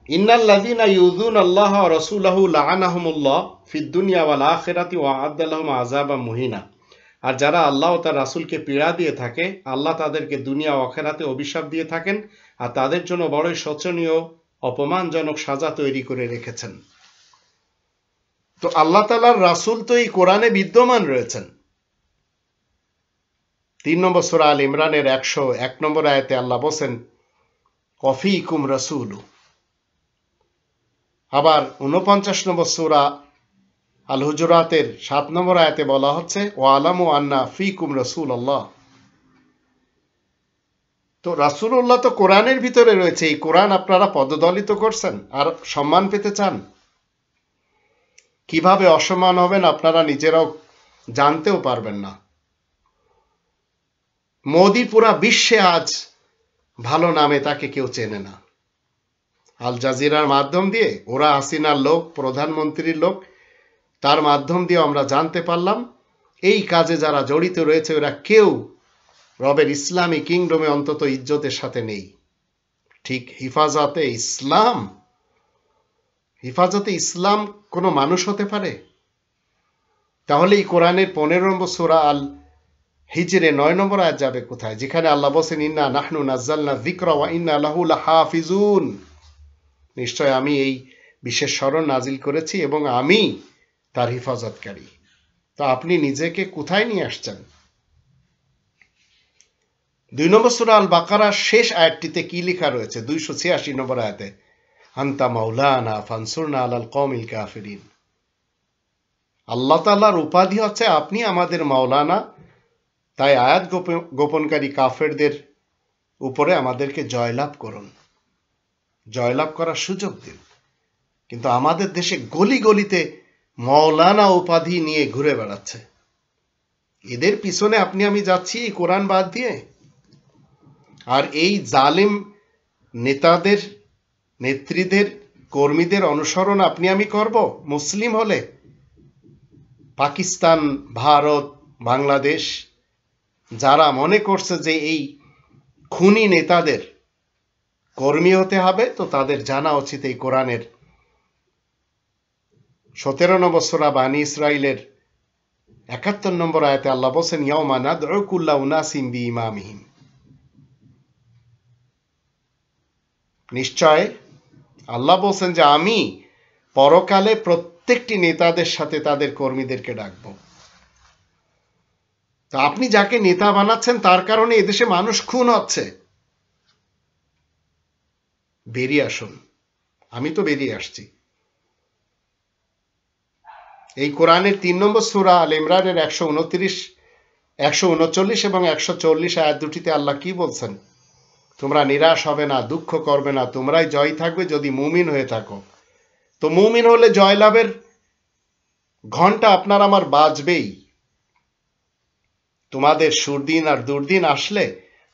ইন্নাল্লাযীনা ইউযুনা আল্লাহ ওয়া রাসূলাহু লাআনাহুমুল্লাহ ফিদ দুনিয়া ওয়াল আখিরাতি ওয়া আ'আদ্দা লাহুম আযাবাম মুহিনা। আর যারা আল্লাহ ও তার রাসূলকে পীড়া দিয়ে থাকে, আল্লাহ তাদেরকে দুনিয়া ও আখিরাতে অভিশাপ দিয়ে থাকেন, আর তাদের জন্য বড়ই শোচনীয় অপমানজনক সাজা তৈরি করে রেখেছেন। তো আল্লাহ তাআলার রাসূল তো এই কোরআনে বিদ্যমান রয়েছেন। 3 নম্বর সূরা আল ইমরানের 101 নম্বর আয়াতে আল্লাহ বলেন, ওয়াফীকুম রাসূলু। আবার 49 নম্বর সূরা আল হুজুরাতের 7 নম্বর আয়াতে বলা হচ্ছে, ওয়ালামু আন্না ফীকুম রাসূলুল্লাহ। তো রাসূলুল্লাহ তো কোরআনের ভিতরে রয়েছে। এই কোরআন আপনারা পদদলিত করছেন আর সম্মান পেতে চান। কিভাবে অসম্মান হবেন আপনারা নিজেরাও জানতেও পারবেন না। মোদি পুরা বিশ্বে আজ ভালো নামে তাকে কেউ চেনে না। আল জাজিরার মাধ্যম দিয়ে, ওরা হাসিনার লোক, প্রধানমন্ত্রীর লোক, তার মাধ্যম দিয়ে আমরা জানতে পারলাম এই কাজে যারা জড়িত রয়েছে ওরা কেউ রবের ইসলামী কিংডমে অন্তত ইজ্জতের সাথে নেই। ঠিক হিফাজতে ইসলাম, হিফাজতে ইসলাম কোনো মানুষ হতে পারে? তাহলে এই কোরআনের 15 নম্বর সূরা আল হিজরে 9 নম্বর আয়াত যাবে কোথায়, যেখানে আল্লাহ বলেন, ইন্না নাহনু নাযালনা যিকরা ওয়া ইন্না লাহু লাহাফিজুন। নিশ্চয় আমি এই বিশেষ স্মরণ নাজিল করেছি এবং আমি তার হিফাজতকারী। তো আপনি নিজেকে কোথায় নিয়ে আসছেন? 2 নম্বর সূরা আল বাকারার শেষ আয়াতটিতে কি লেখা রয়েছে? 286 নম্বর আয়াতে, আনতা মাওলানা ফানসুরনা আলাল কওমিল কাফিরিন। আল্লাহ তাআলার উপাধি হচ্ছে আপনি আমাদের মাওলানা, তাই আয়াত গোপনকারী কাফেরদের উপরে আমাদেরকে জয়লাভ করুন, জয়লাভ করার সুযোগ দিন। কিন্তু আমাদের দেশে গলি গলিতে মাওলানা উপাধি নিয়ে ঘুরে বেড়াচ্ছে। এদের পিছনে আপনি আমি যাচ্ছি এই কোরআন বাদ দিয়ে। আর এই জালিম নেতাদের, নেত্রীদের, কর্মীদের অনুসরণ আপনি আমি করব মুসলিম হলে? পাকিস্তান, ভারত, বাংলাদেশ যারা মনে করছে যে এই খুনি নেতাদের কর্মী হতে হবে, তো তাদের জানা উচিত এই কোরআনের 17 নম্বর সূরা বানী ইসরাইলের 71 নম্বর আয়াতে আল্লাহ বলেন, ইয়াউমা নাদউ কুল্লা উনাসিম বিইমামিহিম। নিশ্চয় আল্লাহ বলেন যে আমি পরকালে প্রত্যেকটি নেতাদের সাথে তাদের কর্মীদেরকে ডাকব। তা আপনি যাকে নেতা বানাচ্ছেন তার কারণে এদেশে মানুষ খুন হচ্ছে। বেরিয়ে আসুন। আমি তো বেরিয়ে আসছি। এই কোরআনের 3 নম্বর সূরা আল ইমরানের 129, 139 এবং 140 আয়াত দুটিতে আল্লাহ কি বলছেন? তোমরা নিরাশ হবে না, দুঃখ করবে না, তোমরাই জয় থাকবে যদি মুমিন হয়ে থাকো। তো মুমিন হলে জয়লাভের ঘন্টা আপনার আমার বাজবেই। তোমাদের সুদিন আর দুর্দিন আসলে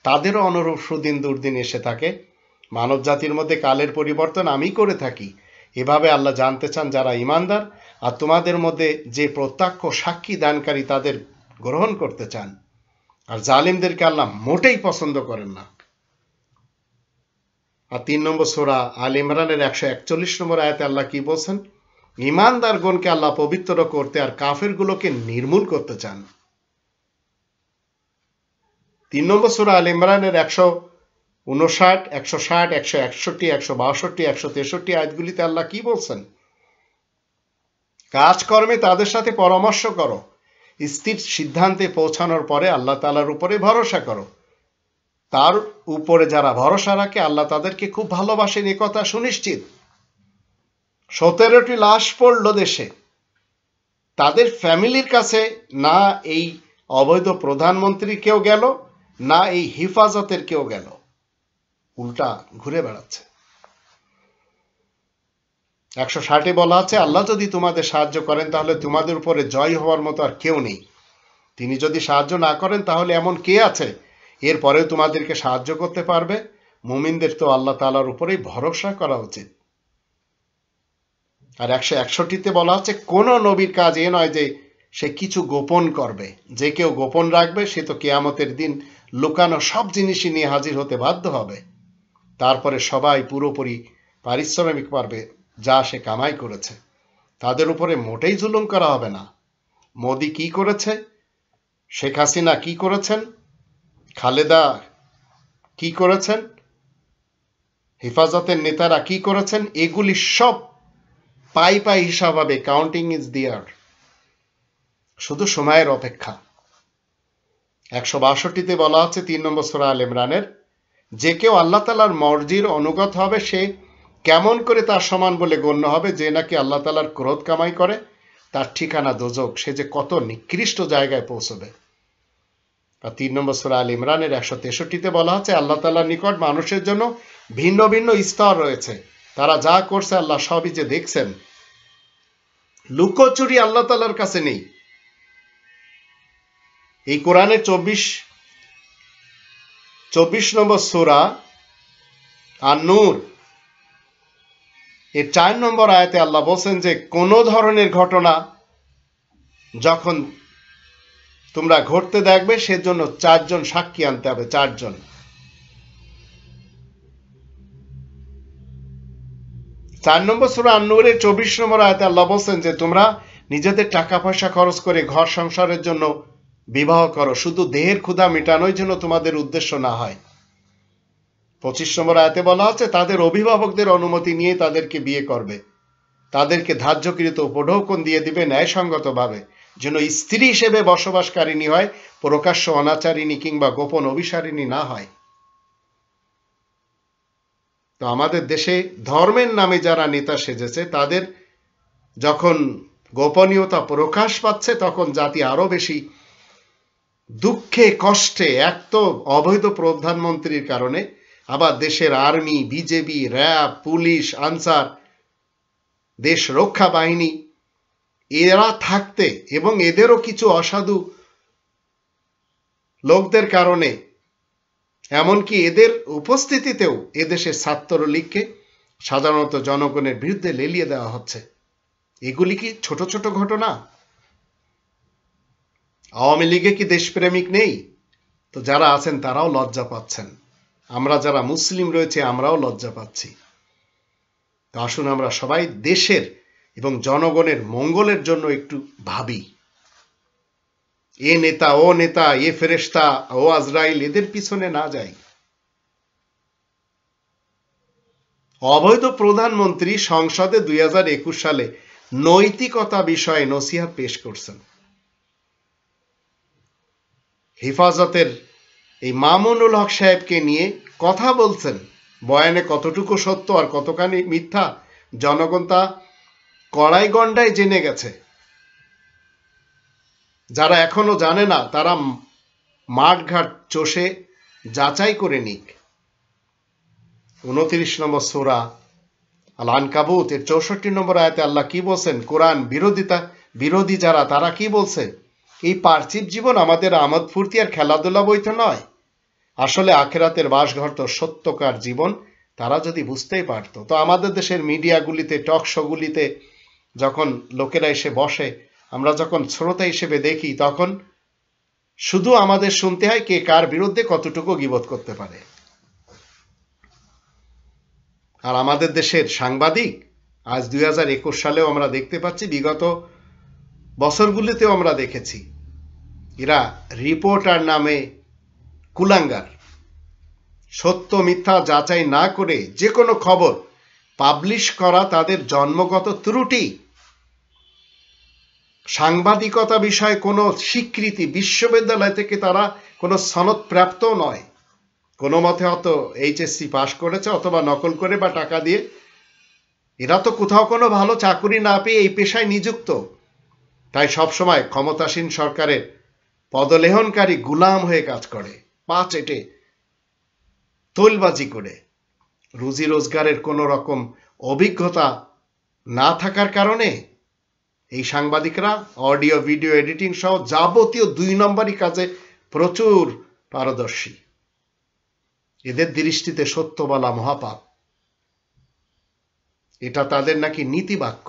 তাদেরও অনুরূপ সুদিন দুর্দিন এসে থাকে। মানব জাতির মধ্যে কালের পরিবর্তন আমি করে থাকি, এভাবে আল্লাহ জানতে চান যারা ঈমানদার। আর তোমাদের মধ্যে যে প্রত্যক্ষ সাক্ষী দানকারী তাদের গ্রহণ করতে চান। আর জালিমদেরকে আল্লাহ মোটেই পছন্দ করেন না। আর 3 নম্বর সূরা আল ইমরানের 141 নম্বর আয়াতে আল্লাহ কি বলছেন? ঈমানদারগণকে আল্লাহ পবিত্র করতে আর কাফেরগুলোকে নির্মূল করতে চান। 3 নম্বর সূরা আল ইমরানের 159, 160, 161, 162, 163 আয়াতগুলিতে আল্লাহ কি বলছেন? কাজকর্মে তাদের সাথে পরামর্শ করো, স্থির সিদ্ধান্তে পৌঁছানোর পরে আল্লাহ তাআলার উপরে ভরসা করো। তার উপরে যারা ভরসা রাখে আল্লাহ তাদেরকে খুব ভালোবাসেন, এ কথা সুনিশ্চিত। 17টি লাশ পড়ল দেশে, তাদের ফ্যামিলির কাছে না এই অবৈধ প্রধানমন্ত্রী কেউ গেল, না এই হিফাজতের কেউ গেল, উল্টা ঘুরে বেড়াচ্ছে। 160 বলা আছে, আল্লাহ যদি তোমাদের সাহায্য করেন তাহলে তোমাদের উপরে জয় হওয়ার মতো আর কেউ নেই। তিনি যদি সাহায্য না করেন তাহলে এমন কে আছে এরপরেও তোমাদেরকে সাহায্য করতে পারবে? মুমিনদের তো আল্লাহ তাআলার উপরেই ভরসা করা উচিত। আর 161-তে বলা হচ্ছে, কোন নবীর কাজ এ নয় যে সে কিছু গোপন করবে। যে কেউ গোপন রাখবে সে তো কিয়ামতের দিন লুকানো সব জিনিসই নিয়ে হাজির হতে বাধ্য হবে। তারপরে সবাই পুরোপুরি পারিশ্রমিক পাবে যা সে কামাই করেছে। তাদের উপরে মোটেই জুলুম করা হবে না। মোদি কি করেছে, শেখ হাসিনা কি করেছেন, খালেদা কি করেছেন, হেফাজতের নেতারা কি করেছেন, এগুলি সব পাই পাই হিসাব হবে। কাউন্টিং ইজ দেয়ার, শুধু সময়ের অপেক্ষা। 162-তে বলা আছে 3 নম্বর সূরা আল ইমরানের, যে কেউ আল্লাহ তাআলার মর্জির অনুগত হবে সে কেমন করে তার সমান বলে গণ্য হবে? যে নাকি আল্লাহ তাআলার ক্রোধ কামাই করে তার ঠিকানা দোজখ, সে যে কত নিকৃষ্ট জায়গায় পৌঁছবে। আর 3 নম্বর সূরা আল ইমরানের 163-তে বলা আছে, আল্লাহ তাআলার নিকট মানুষের জন্য ভিন্ন ভিন্ন স্তর রয়েছে, তারা যা করছে আল্লাহ সবই যে দেখছেন। লুকোচুরি আল্লাহ তাআলার কাছে নেই। এই কোরআনের 24 নম্বর সূরা আন-নূর এর 4 নম্বর আয়াতে আল্লাহ বলছেন যে কোন ধরনের ঘটনা যখন তোমরা ঘটতে দেখবে সেজন্য 4 জন সাক্ষী আনতে হবে। 4 জন। 4 নম্বর সূরা আন-নূরের 24 নম্বর আয়াতে আল্লাহ বলছেন যে তোমরা নিজেদের টাকা পয়সা খরচ করে ঘর সংসারের জন্য বিবাহ করো, শুধু দেহের ক্ষুধা মেটানোই যেন তোমাদের উদ্দেশ্য না হয়। 25 নম্বর আয়াতে বলা হচ্ছে, তাদের অভিভাবকদের অনুমতি নিয়ে তাদেরকে বিয়ে করবে, তাদেরকে ধার্যকৃত উপঢৌকন দিয়ে দিবে ন্যায়সঙ্গতভাবে, যেন স্ত্রী হিসেবে বসবাসকারিণী হয়, প্রকাশ্য অনাচারিণী কিংবা গোপন অভিসারিণী না হয়। তো আমাদের দেশে ধর্মের নামে যারা নেতা সেজেছে তাদের যখন গোপনীয়তা প্রকাশ পাচ্ছে তখন জাতি আরো বেশি দুঃখে কষ্টে, এক তো অবৈধ প্রধানমন্ত্রীর কারণে, আবার দেশের army, BJP, RAB, police, answer, দেশ রক্ষা বাহিনী এরা থাকতে এবং এদেরও কিছু অসাধু লোকদের কারণে, এমনকি এদের উপস্থিতিতেও এদেশের ছাত্রলীগকে সাধারণত জনগণের বিরুদ্ধে লেলিয়ে দেওয়া হচ্ছে। এগুলি কি ছোট ছোট ঘটনা? আওয়ামী লীগে কি দেশপ্রেমিক নেই? তো যারা আছেন তারাও লজ্জা পাচ্ছেন, আমরা যারা মুসলিম রয়েছে আমরাও লজ্জা পাচ্ছি। তো আসুন আমরা সবাই দেশের এবং জনগণের মঙ্গলের জন্য একটু ভাবি। এ নেতা ও নেতা, এ ফেরেশতা ও আজরাইল, এদের পিছনে না যাই। অবৈধ প্রধানমন্ত্রী সংসদে 2021 সালে নৈতিকতা বিষয়ে নসিহত পেশ করছেন। হেফাজতের এই মামুনুল হক সাহেবকে নিয়ে কথা বলছেন, বয়ানে কতটুকু সত্য আর কতখানি মিথ্যা জনগণ তা কড়াই গন্ডায় জেনে গেছে। যারা এখনো জানে না তারা মাঠঘাট চষে যাচাই করে নিক। 29 নম্বর সূরা আল আনকাবুত এর 64 নম্বর আয়াতে আল্লাহ কি বলছেন? কোরআন বিরোধী যারা তারা কি বলছে? এই পার্থিব জীবন আমাদের আমোদ ফুর্তি আর খেলাধুলা বইতে নয়, আসলে আখেরাতের বাসঘর তো সত্যকার জীবন। তারা যদি বুঝতেই পারতো। তো আমাদের দেশের মিডিয়াগুলিতে, টক শোগুলিতে যখন লোকেরা এসে বসে, আমরা যখন শ্রোতা হিসেবে দেখি, তখন শুধু আমাদের শুনতে হয় কে কার বিরুদ্ধে কতটুকু গীবত করতে পারে। আর আমাদের দেশের সাংবাদিক আজ 2021 সালেও আমরা দেখতে পাচ্ছি, বিগত বছরগুলিতেও আমরা দেখেছি, এরা রিপোর্টার নামে কুলাঙ্গার। সত্য মিথ্যা যাচাই না করে যে কোনো খবর পাবলিশ করা তাদের জন্মগত ত্রুটি। সাংবাদিকতা বিষয়ে কোনো স্বীকৃতি, বিশ্ববিদ্যালয় থেকে তারা কোনো সনদ প্রাপ্ত নয়, কোনো মতে হয়তো এইচএসসি পাশ করেছে অথবা নকল করে বা টাকা দিয়ে। এরা তো কোথাও কোনো ভালো চাকুরি না পেয়ে এই পেশায় নিযুক্ত, তাই সবসময় ক্ষমতাসীন সরকারের পদলেহনকারী গুলাম হয়ে কাজ করে, পা চেটে তোলবাজি করে। রুজি রোজগারের কোনো রকম অভিজ্ঞতা না থাকার কারণে এই সাংবাদিকরা অডিও ভিডিও এডিটিং সহ যাবতীয় 2 নম্বরই কাজে প্রচুর পারদর্শী। এদের দৃষ্টিতে সত্য বলা মহাপাপ। এটা তাদের নাকি নীতিবাক্য,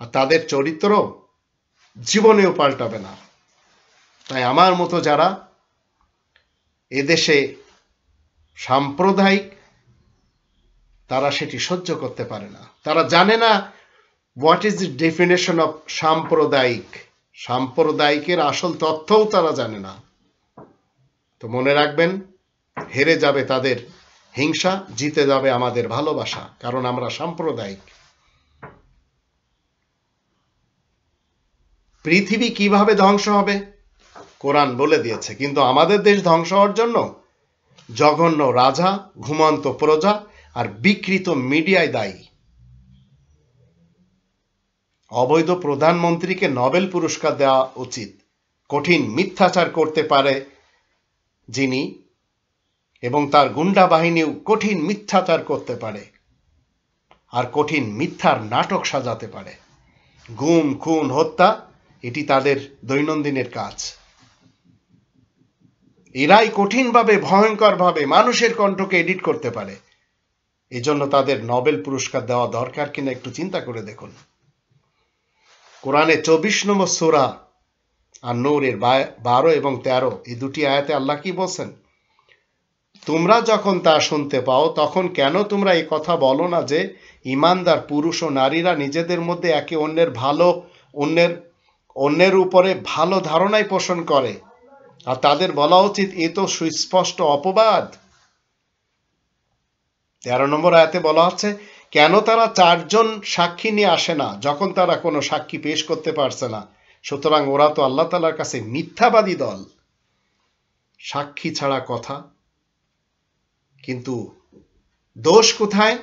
আর তাদের চরিত্র জীবনেও পাল্টাবে না। তাই আমার মতো যারা এদেশে সাম্প্রদায়িক, তারা সেটি সহ্য করতে পারে না। তারা জানে না what is the definition of সাম্প্রদায়িক। সাম্প্রদায়িকের আসল তথ্যও তারা জানে না। তো মনে রাখবেন, হেরে যাবে তাদের হিংসা, জিতে যাবে আমাদের ভালোবাসা, কারণ আমরা সাম্প্রদায়িক। পৃথিবী কিভাবে ধ্বংস হবে কোরআন বলে দিয়েছে, কিন্তু আমাদের দেশ ধ্বংস হওয়ার জন্য জঘন্য রাজা, ঘুমন্ত প্রজা আর বিকৃত মিডিয়ায় দায়ী। অবৈধ প্রধানমন্ত্রীকে নোবেল পুরস্কার দেওয়া উচিত। কঠিন মিথ্যাচার করতে পারে যিনি, এবং তার গুন্ডা বাহিনীও কঠিন মিথ্যাচার করতে পারে আর কঠিন মিথ্যার নাটক সাজাতে পারে। গুম, খুন, হত্যা এটি তাদের দৈনন্দিনের কাজ। এরাই কঠিনভাবে, ভয়ঙ্করভাবে মানুষের কণ্ঠকে এডিট করতে পারে। এজন্য তাদের নোবেল পুরস্কার দেওয়া দরকার কিনা একটু চিন্তা করে দেখুন। কোরআনে 24 নম্বর সূরা আর নূরের 12 এবং 13 এই দুটি আয়াতে আল্লাহ কি বলছেন? তোমরা যখন তা শুনতে পাও তখন কেন তোমরা এই কথা বলো না যে ঈমানদার পুরুষ ও নারীরা নিজেদের মধ্যে একে অন্যের উপরে ভালো ধারণাই পোষণ করে, আর তাদের বলা উচিত এ তো সুস্পষ্ট অপবাদ। 13 নম্বর আয়াতে বলা হচ্ছে, কেন তারা 4 জন সাক্ষী নিয়ে আসে না যখন তারা কোনো সাক্ষী পেশ করতে পারছে না? সুতরাং ওরা তো আল্লাহ তাআলার কাছে মিথ্যাবাদী দল। সাক্ষী ছাড়া কথা। কিন্তু দোষ কোথায়?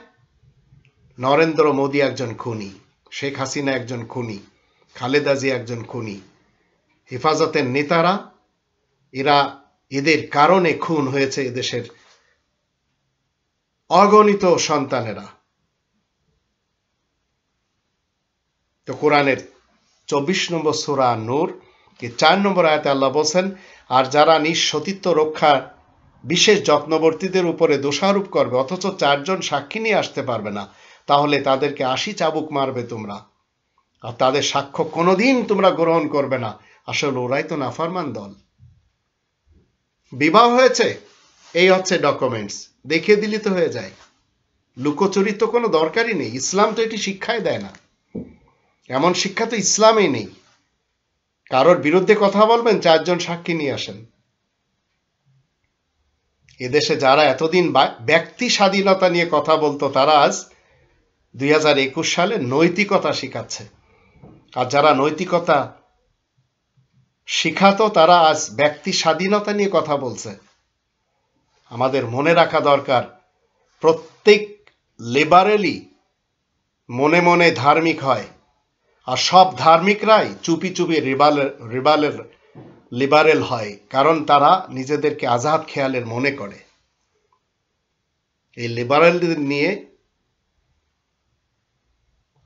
নরেন্দ্র মোদী একজন খুনি, শেখ হাসিনা একজন খুনি, খালেদা জিয়া একজন খুনি, হেফাজতের নেতারা, এদের কারণে খুন হয়েছে এদেশের অগণিত সন্তানেরা। তো কোরআনের 24 নম্বর সূরা নূর 4 নম্বর আয়াতে আল্লাহ বলছেন, আর যারা নিজ সতীত্ব রক্ষার বিশেষ যত্নবর্তীদের উপরে দোষারোপ করবে অথচ 4 জন সাক্ষী নিয়ে আসতে পারবে না, তাহলে তাদেরকে 80 চাবুক মারবে তোমরা, আর তাদের সাক্ষ্য কোনোদিন তোমরা গ্রহণ করবে না। আসলে ওরাই তো নাফরমান দল। বিবাহ হয়েছে, এই হচ্ছে ডকুমেন্টস, দেখিয়ে দিলি তো হয়ে যায়। লুকোচুরি তো কোনো দরকারই নেই। ইসলাম তো এটি শিক্ষাই দেয় না। এমন শিক্ষা তো ইসলামেই নেই। কারোর বিরুদ্ধে কথা বলবেন, 4 জন সাক্ষী নিয়ে আসেন। এদেশে যারা এতদিন ব্যক্তি স্বাধীনতা নিয়ে কথা বলতো, তারা আজ 2021 সালে নৈতিকতা শিখাচ্ছে। আর যারা নৈতিকতা শিখাতো, তারা আজ ব্যক্তি স্বাধীনতা নিয়ে কথা বলছে। আমাদের মনে রাখা দরকার, প্রত্যেক লিবারেলই মনে মনে ধার্মিক হয়, আর সব ধার্মিকরাই চুপি চুপি লিবারেল হয়, কারণ তারা নিজেদেরকে আজাদ খেয়ালের মনে করে। এই লিবারেলদের নিয়ে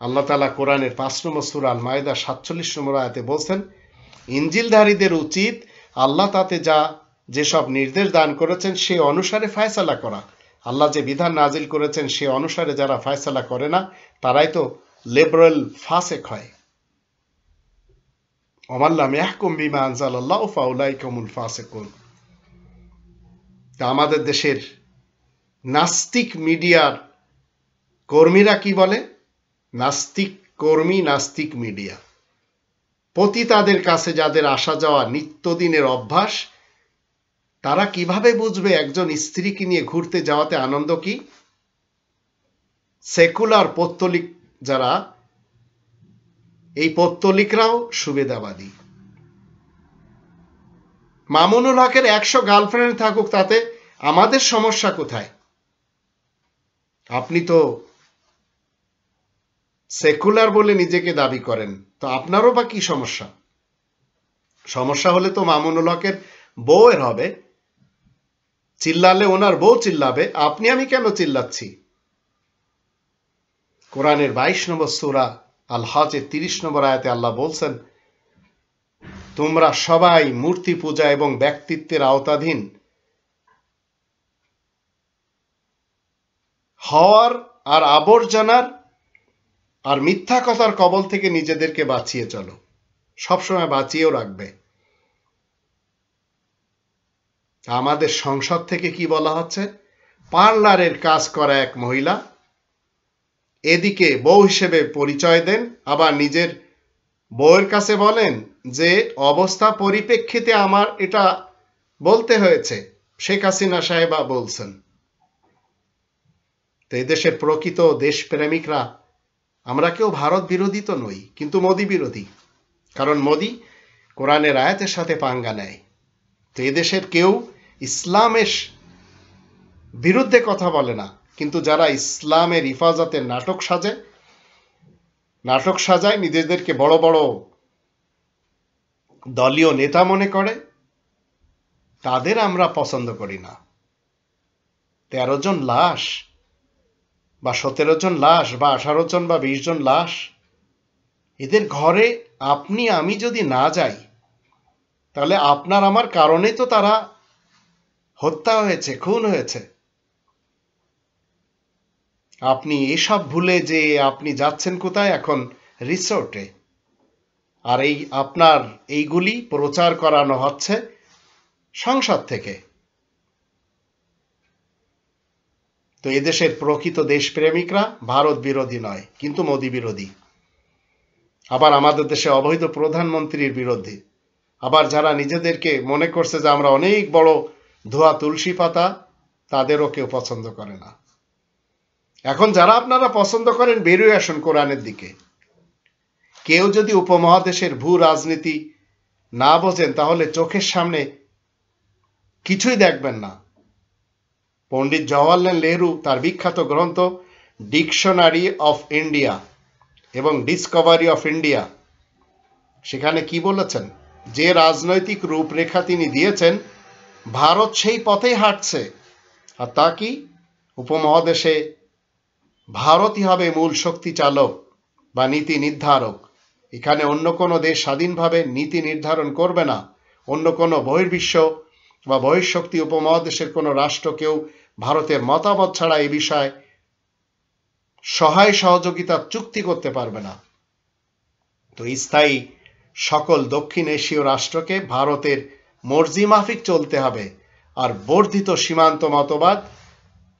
আল্লাহ তাআলা কোরআনের 5 নম্বর সূরা আল মাইদা 47 নম্বর আয়াতে বলছেন, ইনজিলধারীদের উচিত আল্লাহ তাতে যেসব নির্দেশ দান করেছেন সে অনুসারে ফয়সালা করা। আল্লাহ যে বিধান নাজিল করেছেন সে অনুসারে যারা ফয়সালা করে না, তারাই তো লিবারেল ফাসেক হয়। ওমান লাম ইয়াহকুম বিমা আনজালাল্লাহু ফাউলাইকা হুমুল ফাসিকুন। তা আমাদের দেশের নাস্তিক মিডিয়ার কর্মীরা কি বলে? নাস্তিক কর্মী, নাস্তিক মিডিয়া। পতিতাদের কাছে যাদের আসা যাওয়া নিত্যদিনের অভ্যাস, তারা কিভাবে বুঝবে একজন স্ত্রীকে নিয়ে ঘুরতে যাওয়াতে আনন্দ কি? সেকুলার পৌত্তলিক যারা, এই পৌত্তলিকরাও সুবিধাবাদী। মামুনুল হকের 100 গার্লফ্রেন্ড থাকুক, তাতে আমাদের সমস্যা কোথায়? আপনি তো সেকুলার বলে নিজেকে দাবি করেন, তো আপনারও বা কি সমস্যা? সমস্যা হলে তো মামুনুল হকের বউয়ের হবে। চিল্লালে ওনার বউ চিল্লাবে, আপনি আমি কেন চিল্লাচ্ছি? কোরআনের 22 নম্বর সূরা আল হজের 30 নম্বর আয়াতে আল্লাহ বলছেন, তোমরা সবাই মূর্তি পূজা এবং ব্যক্তিত্বের আওতাধীন হওয়ার আর আবর্জনার আর মিথ্যা কথার কবল থেকে নিজেদেরকে বাঁচিয়ে চলো, সবসময় বাঁচিয়েও রাখবে। আমাদের সংসদ থেকে কি বলা হচ্ছে? পার্লারের কাজ করা এক মহিলা এদিকে বউ হিসেবে পরিচয় দেন, আবার নিজের বউয়ের কাছে বলেন যে অবস্থা পরিপ্রেক্ষিতে আমার এটা বলতে হয়েছে, শেখ হাসিনা সাহেবা বলছেন। তো এই দেশের প্রকৃত দেশপ্রেমিকরা আমরা কেউ ভারত বিরোধী তো নই, কিন্তু মোদি বিরোধী, কারণ মোদি কোরআনের আয়াতের সাথে পাঙ্গা নেয়। তো এদেশের কেউ ইসলামের বিরুদ্ধে কথা বলে না, কিন্তু যারা ইসলামের হিফাজতের নাটক সাজায়, নিজেদেরকে বড় বড় দলীয় নেতা মনে করে, তাদের আমরা পছন্দ করি না। 13 জন লাশ বা 17 জন লাশ বা 18 জন বা 20 জন লাশ, এদের ঘরে আপনি আমি যদি না যাই, তাহলে আপনার আমার কারণে তো তারা হত্যা হয়েছে, খুন হয়েছে। আপনি এসব ভুলে যে আপনি যাচ্ছেন কোথায়? এখন রিসোর্টে। আর আপনার এইগুলি প্রচার করানো হচ্ছে সংসদ থেকে। তো এদেশের প্রকৃত দেশপ্রেমিকরা ভারত বিরোধী নয়, কিন্তু মোদি বিরোধী। আবার আমাদের দেশে অবৈধ প্রধানমন্ত্রীর বিরোধী। আবার যারা নিজেদেরকে মনে করছে যে আমরা অনেক বড় ধোয়া তুলসী পাতা, তাদেরও কেউ পছন্দ করে না। এখন যারা আপনারা পছন্দ করেন, বেরিয়ে আসুন কোরআনের দিকে। কেউ যদি উপমহাদেশের ভূ রাজনীতি না বোঝেন, তাহলে চোখের সামনে কিছুই দেখবেন না। পণ্ডিত জওয়াহরলাল নেহরু তার বিখ্যাত গ্রন্থ ডিকশনারি অফ ইন্ডিয়া এবং ডিসকভারি অফ ইন্ডিয়া, সেখানে কি বলেছেন? যে রাজনৈতিক রূপরেখা তিনি দিয়েছেন, ভারত সেই পথেই হাঁটছে। আর তা কি? উপমহাদেশে ভারতই হবে মূল শক্তি চালক বা নীতি নির্ধারক। এখানে অন্য কোনো দেশ স্বাধীনভাবে নীতি নির্ধারণ করবে না। অন্য কোনো বহির্বিশ্ব বা বহিঃশক্তি উপমহাদেশের কোনো রাষ্ট্র কেউ ভারতের মতামত ছাড়া এই বিষয়ে সহায় সহযোগিতা চুক্তি করতে পারবে না। তো স্থায়ী সকল দক্ষিণ এশীয় রাষ্ট্রকে ভারতের মর্জি মাফিক চলতে হবে। আর বর্ধিত সীমান্ত মতবাদ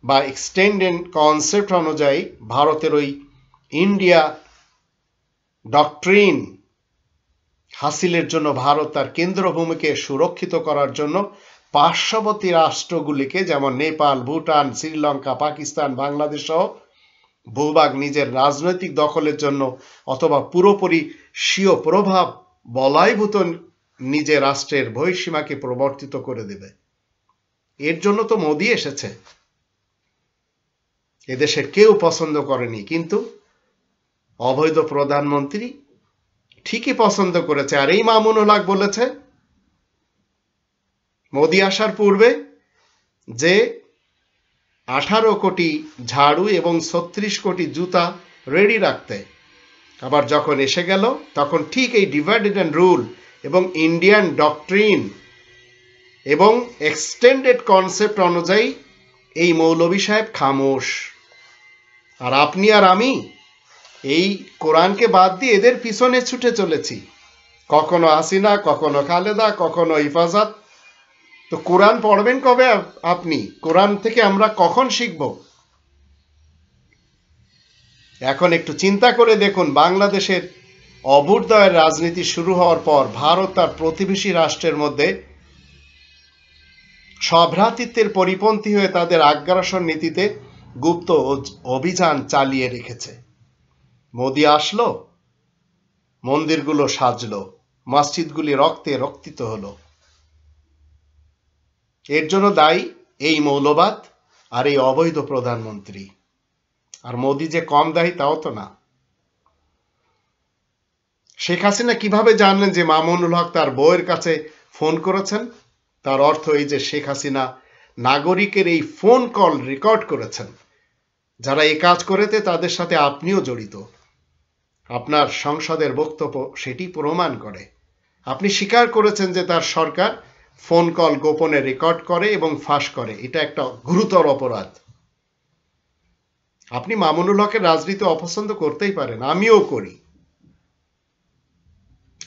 বা এক্সটেন্ডেড কনসেপ্ট অনুযায়ী ভারতের ওই ইন্ডিয়া ডক্ট্রিন হাসিলের জন্য ভারত তার কেন্দ্রভূমিকে সুরক্ষিত করার জন্য পার্শ্ববর্তী রাষ্ট্রগুলিকে, যেমন নেপাল, ভুটান, শ্রীলঙ্কা, পাকিস্তান, বাংলাদেশ সহ ভূভাগ নিজের রাজনৈতিক দখলের জন্য অথবা পুরোপুরি স্বীয় প্রভাব বলয়ভূত নিজের রাষ্ট্রের বহিঃসীমাকে প্রবর্তিত করে দেবে। এর জন্য তো মোদি এসেছে। এদেশের কেউ পছন্দ করেনি, কিন্তু অবৈধ প্রধানমন্ত্রী ঠিকই পছন্দ করেছে। আর এই মামুনুল হক বলেছে মোদি আসার পূর্বে যে 18 কোটি ঝাড়ু এবং 36 কোটি জুতা রেডি রাখতে। আবার যখন এসে গেল, তখন ঠিক এই ডিভাইডেড অ্যান্ড রুল এবং ইন্ডিয়ান ডক্ট্রিন এবং এক্সটেন্ডেড কনসেপ্ট অনুযায়ী এই মৌলভী সাহেব খামোশ। আর আপনি আর আমি এই কোরআনকে বাদ দিয়ে এদের পিছনে ছুটে চলেছি, কখনো হাসিনা, কখনো খালেদা, কখনো হিফাজত। তো কোরআন পড়বেন কবে আপনি? কোরআন থেকে আমরা কখন শিখব? এখন একটু চিন্তা করে দেখুন, বাংলাদেশের অভ্যুদয়ের রাজনীতি শুরু হওয়ার পর ভারত তার প্রতিবেশী রাষ্ট্রের মধ্যে সভ্রাতৃত্বের পরিপন্থী হয়ে তাদের আগ্রাসন নীতিতে গুপ্ত অভিযান চালিয়ে রেখেছে। মোদি আসলো, মন্দিরগুলো সাজলো, মসজিদগুলি রক্তে রক্তিত হলো। এর জন্য দায়ী এই মৌলবাদ আর এই অবৈধ প্রধানমন্ত্রী। আর মোদি যে কম দায়ী তাও তো না। শেখ হাসিনা কিভাবে জানলেন যে মামুনুল হক তার বউয়ের কাছে ফোন করেছেন? তার অর্থ এই যে শেখ হাসিনা নাগরিকের এই ফোন কল রেকর্ড করেছেন যারা এই কাজ করেছে তাদের সাথে আপনিও জড়িত। আপনার সংসদের বক্তব্য সেটি প্রমাণ করে। আপনি স্বীকার করেছেন যে তার সরকার ফোন কল গোপনে রেকর্ড করে এবং ফাঁস করে। এটা একটা গুরুতর অপরাধ। আপনি মামুনুল হকের রাজনীতি অপছন্দ করতেই পারেন, আমিও করি।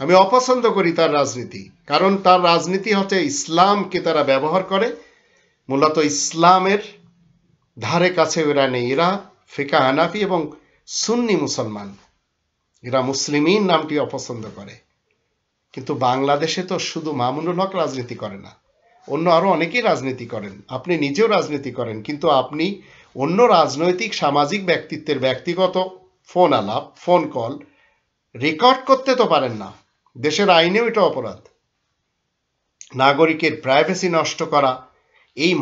আমি অপছন্দ করি তার রাজনীতি, কারণ তার রাজনীতি হচ্ছে ইসলামকে তারা ব্যবহার করে। মূলত ইসলামের ধারে কাছে এরা নেই। এরা ফিকা হানাফি এবং সুন্নি মুসলমান। এরা মুসলিমিন নামটি অপছন্দ করে। কিন্তু বাংলাদেশে তো শুধু মামুনুল হক রাজনীতি করে না, অন্য আরো অনেকেই রাজনীতি করেন। আপনি নিজেও রাজনীতি করেন, কিন্তু আপনি অন্য রাজনৈতিক সামাজিক ব্যক্তিত্বের ব্যক্তিগত ফোন আলাপ, ফোন কল রেকর্ড করতে তো পারেন না। দেশের আইনেও এটা অপরাধ। নাগরিকের প্রাইভেসি নষ্ট করা, এই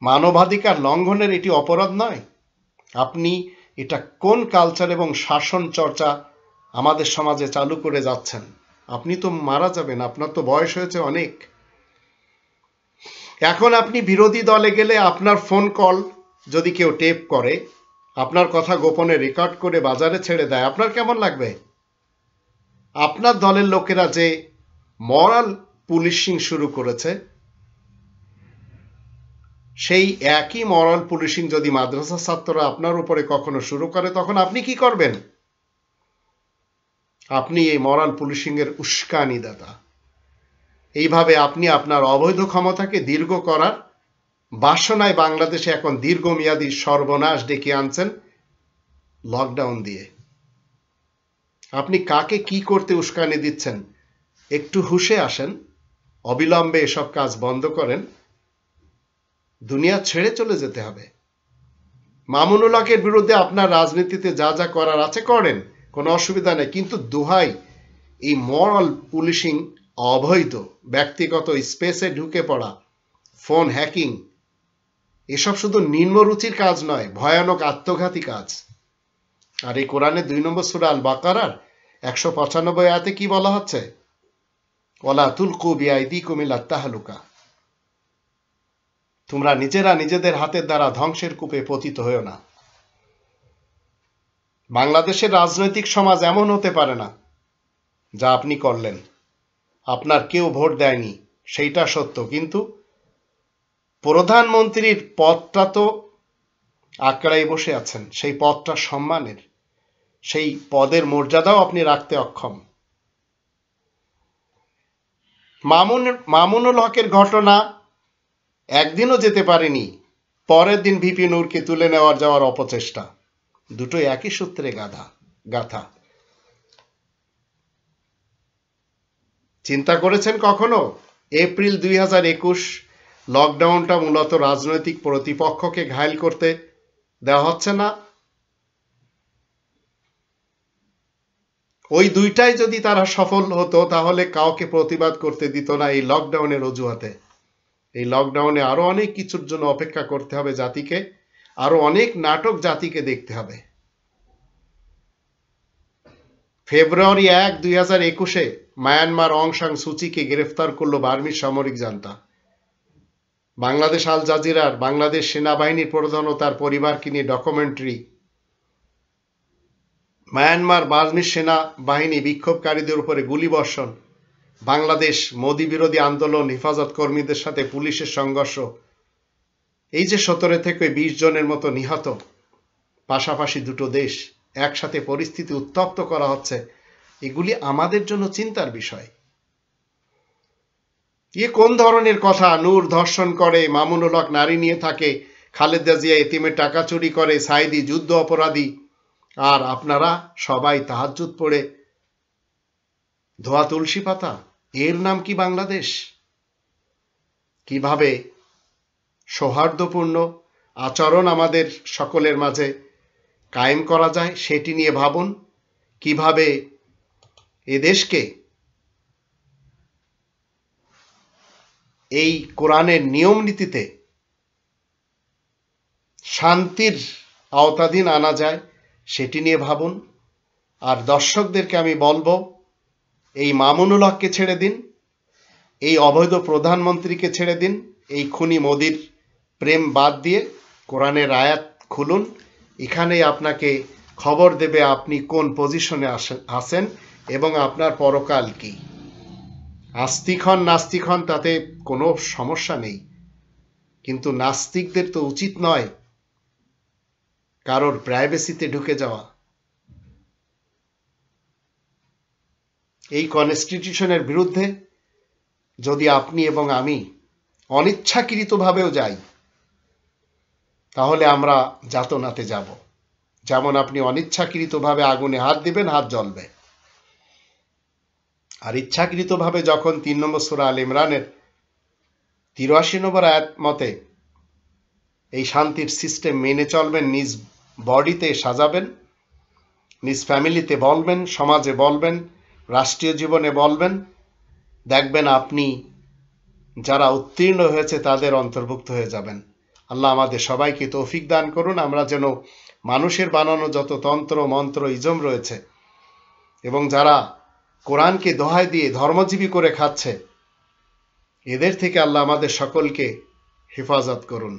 মানবাধিকার লঙ্ঘনের এটি অপরাধ নয়? আপনি এটা কোন কালচার এবং শাসন চর্চা আমাদের সমাজে চালু করে যাচ্ছেন? আপনি তো মারা যাবেন, আপনার তো বয়স হয়েছে অনেক। এখন আপনি বিরোধী দলে গেলে আপনার ফোন কল যদি কেউ টেপ করে, আপনার কথা গোপনে রেকর্ড করে বাজারে ছেড়ে দেয়, আপনার কেমন লাগবে? আপনার দলের লোকেরা যে মরাল পুলিশিং শুরু করেছে, সেই একই মরাল পুলিশিং যদি মাদ্রাসা ছাত্ররা আপনার উপরে কখনো শুরু করে, তখন আপনি কি করবেন? আপনি এই মরাল পুলিশিং এর উস্কানিদাতা। এইভাবে আপনি আপনার অবৈধ ক্ষমতাকে দীর্ঘ করার বাসনায় বাংলাদেশে এখন দীর্ঘমেয়াদী সর্বনাশ ডেকে আনছেন লকডাউন দিয়ে। আপনি কাকে কি করতে উস্কানি দিচ্ছেন? একটু হুঁশে আসেন, অবিলম্বে এসব কাজ বন্ধ করেন, দুনিয়া ছেড়ে চলে যেতে হবে। মামুনুল হকের বিরুদ্ধে আপনার রাজনীতিতে যা যা করার আছে করেন, কোনো অসুবিধা নেই, কিন্তু দোহাই, এই মরাল পুলিশিং অবৈধ, ব্যক্তিগত স্পেসে ঢুকে পড়া, ফোন হ্যাকিং, এসব শুধু নিম্নরুচির কাজ নয়, ভয়ানক আত্মঘাতী কাজ। আর এই কোরআনে 2 নম্বর সূরা আল বাকারার 195 আয়াতে কি বলা হচ্ছে? ওয়ালা তুলকু বিআইদিকুম ইলা তাহলুকা, তোমরা নিজেরা নিজেদের হাতের দ্বারা ধ্বংসের কূপে পতিত হয়েও না। বাংলাদেশের রাজনৈতিক সমাজ এমন হতে পারে না যা আপনি করলেন। আপনার কেউ ভোট দেয়নি, সেইটা সত্য, কিন্তু প্রধানমন্ত্রীর পদটা তো আঁকড়াই বসে আছেন। সেই পদটা সম্মানের, সেই পদের মর্যাদাও আপনি রাখতে অক্ষম। মামুনুল হকের ঘটনা একদিনও যেতে পারেনি, পরের দিন ভিপি নূরকে তুলে নেওয়ার যাওয়ার অপচেষ্টা, দুটোই একই সূত্রে গাথা। চিন্তা করেছেন কখনো এপ্রিল 2021 লকডাউনটা মূলত রাজনৈতিক প্রতিপক্ষকে ঘায়েল করতে দেওয়া হচ্ছে না? ওই দুইটাই যদি তারা সফল হতো, তাহলে কাউকে প্রতিবাদ করতে দিত না এই লকডাউনের অজুহাতে। এই লকডাউনে আরো অনেক কিছুর জন্য অপেক্ষা করতে হবে জাতিকে, আরো অনেক নাটক জাতিকে দেখতে হবে। ফেব্রুয়ারি 1, 2021 মায়ানমার অং সান সুচিকে গ্রেফতার করলো বার্মিজ সামরিক জান্তা। বাংলাদেশ আল জাজিরার বাংলাদেশ সেনাবাহিনীর প্রধান ও তার পরিবারকে নিয়ে ডকুমেন্টারি। মায়ানমার বার্মিজ সেনাবাহিনী বিক্ষোভকারীদের উপরে গুলিবর্ষণ। বাংলাদেশ মোদি বিরোধী আন্দোলন, হেফাজত কর্মীদের সাথে পুলিশের সংঘর্ষ। এই যে 17 থেকে 20 জনের মতো নিহত, পাশাপাশি দুটো দেশ একসাথে পরিস্থিতি উত্তপ্ত করা হচ্ছে, এগুলি আমাদের জন্য চিন্তার বিষয়। এ কোন ধরনের কথা? নূর ধর্ষণ করে, মামুনুল হক নারী নিয়ে থাকে, খালেদা জিয়া এতিমের টাকা চুরি করে, সাইদি যুদ্ধ অপরাধী, আর আপনারা সবাই তাহাজ্জুদ পড়ে ধোয়া তুলসী পাতা। এর নাম কি বাংলাদেশ? কিভাবে সৌহার্দ্যপূর্ণ আচরণ আমাদের সকলের মাঝে কায়েম করা যায় সেটি নিয়ে ভাবুন। কিভাবে এদেশকে এই কোরআনের নিয়ম নীতিতে শান্তির আওতাধীন আনা যায় সেটি নিয়ে ভাবুন। আর দর্শকদেরকে আমি বলবো, এই মামুনুল হককে ছেড়ে দিন, এই অবৈধ প্রধানমন্ত্রীকে ছেড়ে দিন, এই খুনি মোদির প্রেম বাদ দিয়ে কোরআনের আয়াত খুলুন, এখানেই আপনাকে খবর দেবে আপনি কোন পজিশনে আছেন এবং আপনার পরকাল কি। আস্তিক হন নাস্তিক হন তাতে কোনো সমস্যা নেই, কিন্তু নাস্তিকদের তো উচিত নয় কারোর প্রাইভেসিতে ঢুকে যাওয়া। এই কনস্টিটিউশনের বিরুদ্ধে যদি আপনি এবং আমি অনিচ্ছাকৃতভাবেও যাই, তাহলে আমরা যাতনাতে যাব। যেমন আপনি অনিচ্ছাকৃতভাবে আগুনে হাত দিবেন, হাত জ্বলবে। আর ইচ্ছাকৃতভাবে যখন 3 নম্বর সূরা আল ইমরানের 83 নম্বর আয়াত মতে এই শান্তির সিস্টেম মেনে চলবেন, নিজ বডিতে সাজাবেন, নিজ ফ্যামিলিতে বলবেন, সমাজে বলবেন, রাষ্ট্রীয় জীবনে বলবেন, দেখবেন আপনি যারা উত্তীর্ণ হয়েছে তাদের অন্তর্ভুক্ত হয়ে যাবেন। আল্লাহ আমাদের সবাইকে তৌফিক দান করুন, আমরা যেন মানুষের বানানো যত তন্ত্র মন্ত্র ইজম রয়েছে এবং যারা কোরআনকে দোহাই দিয়ে ধর্মজীবী করে খাচ্ছে, এদের থেকে আল্লাহ আমাদের সকলকে হেফাজত করুন।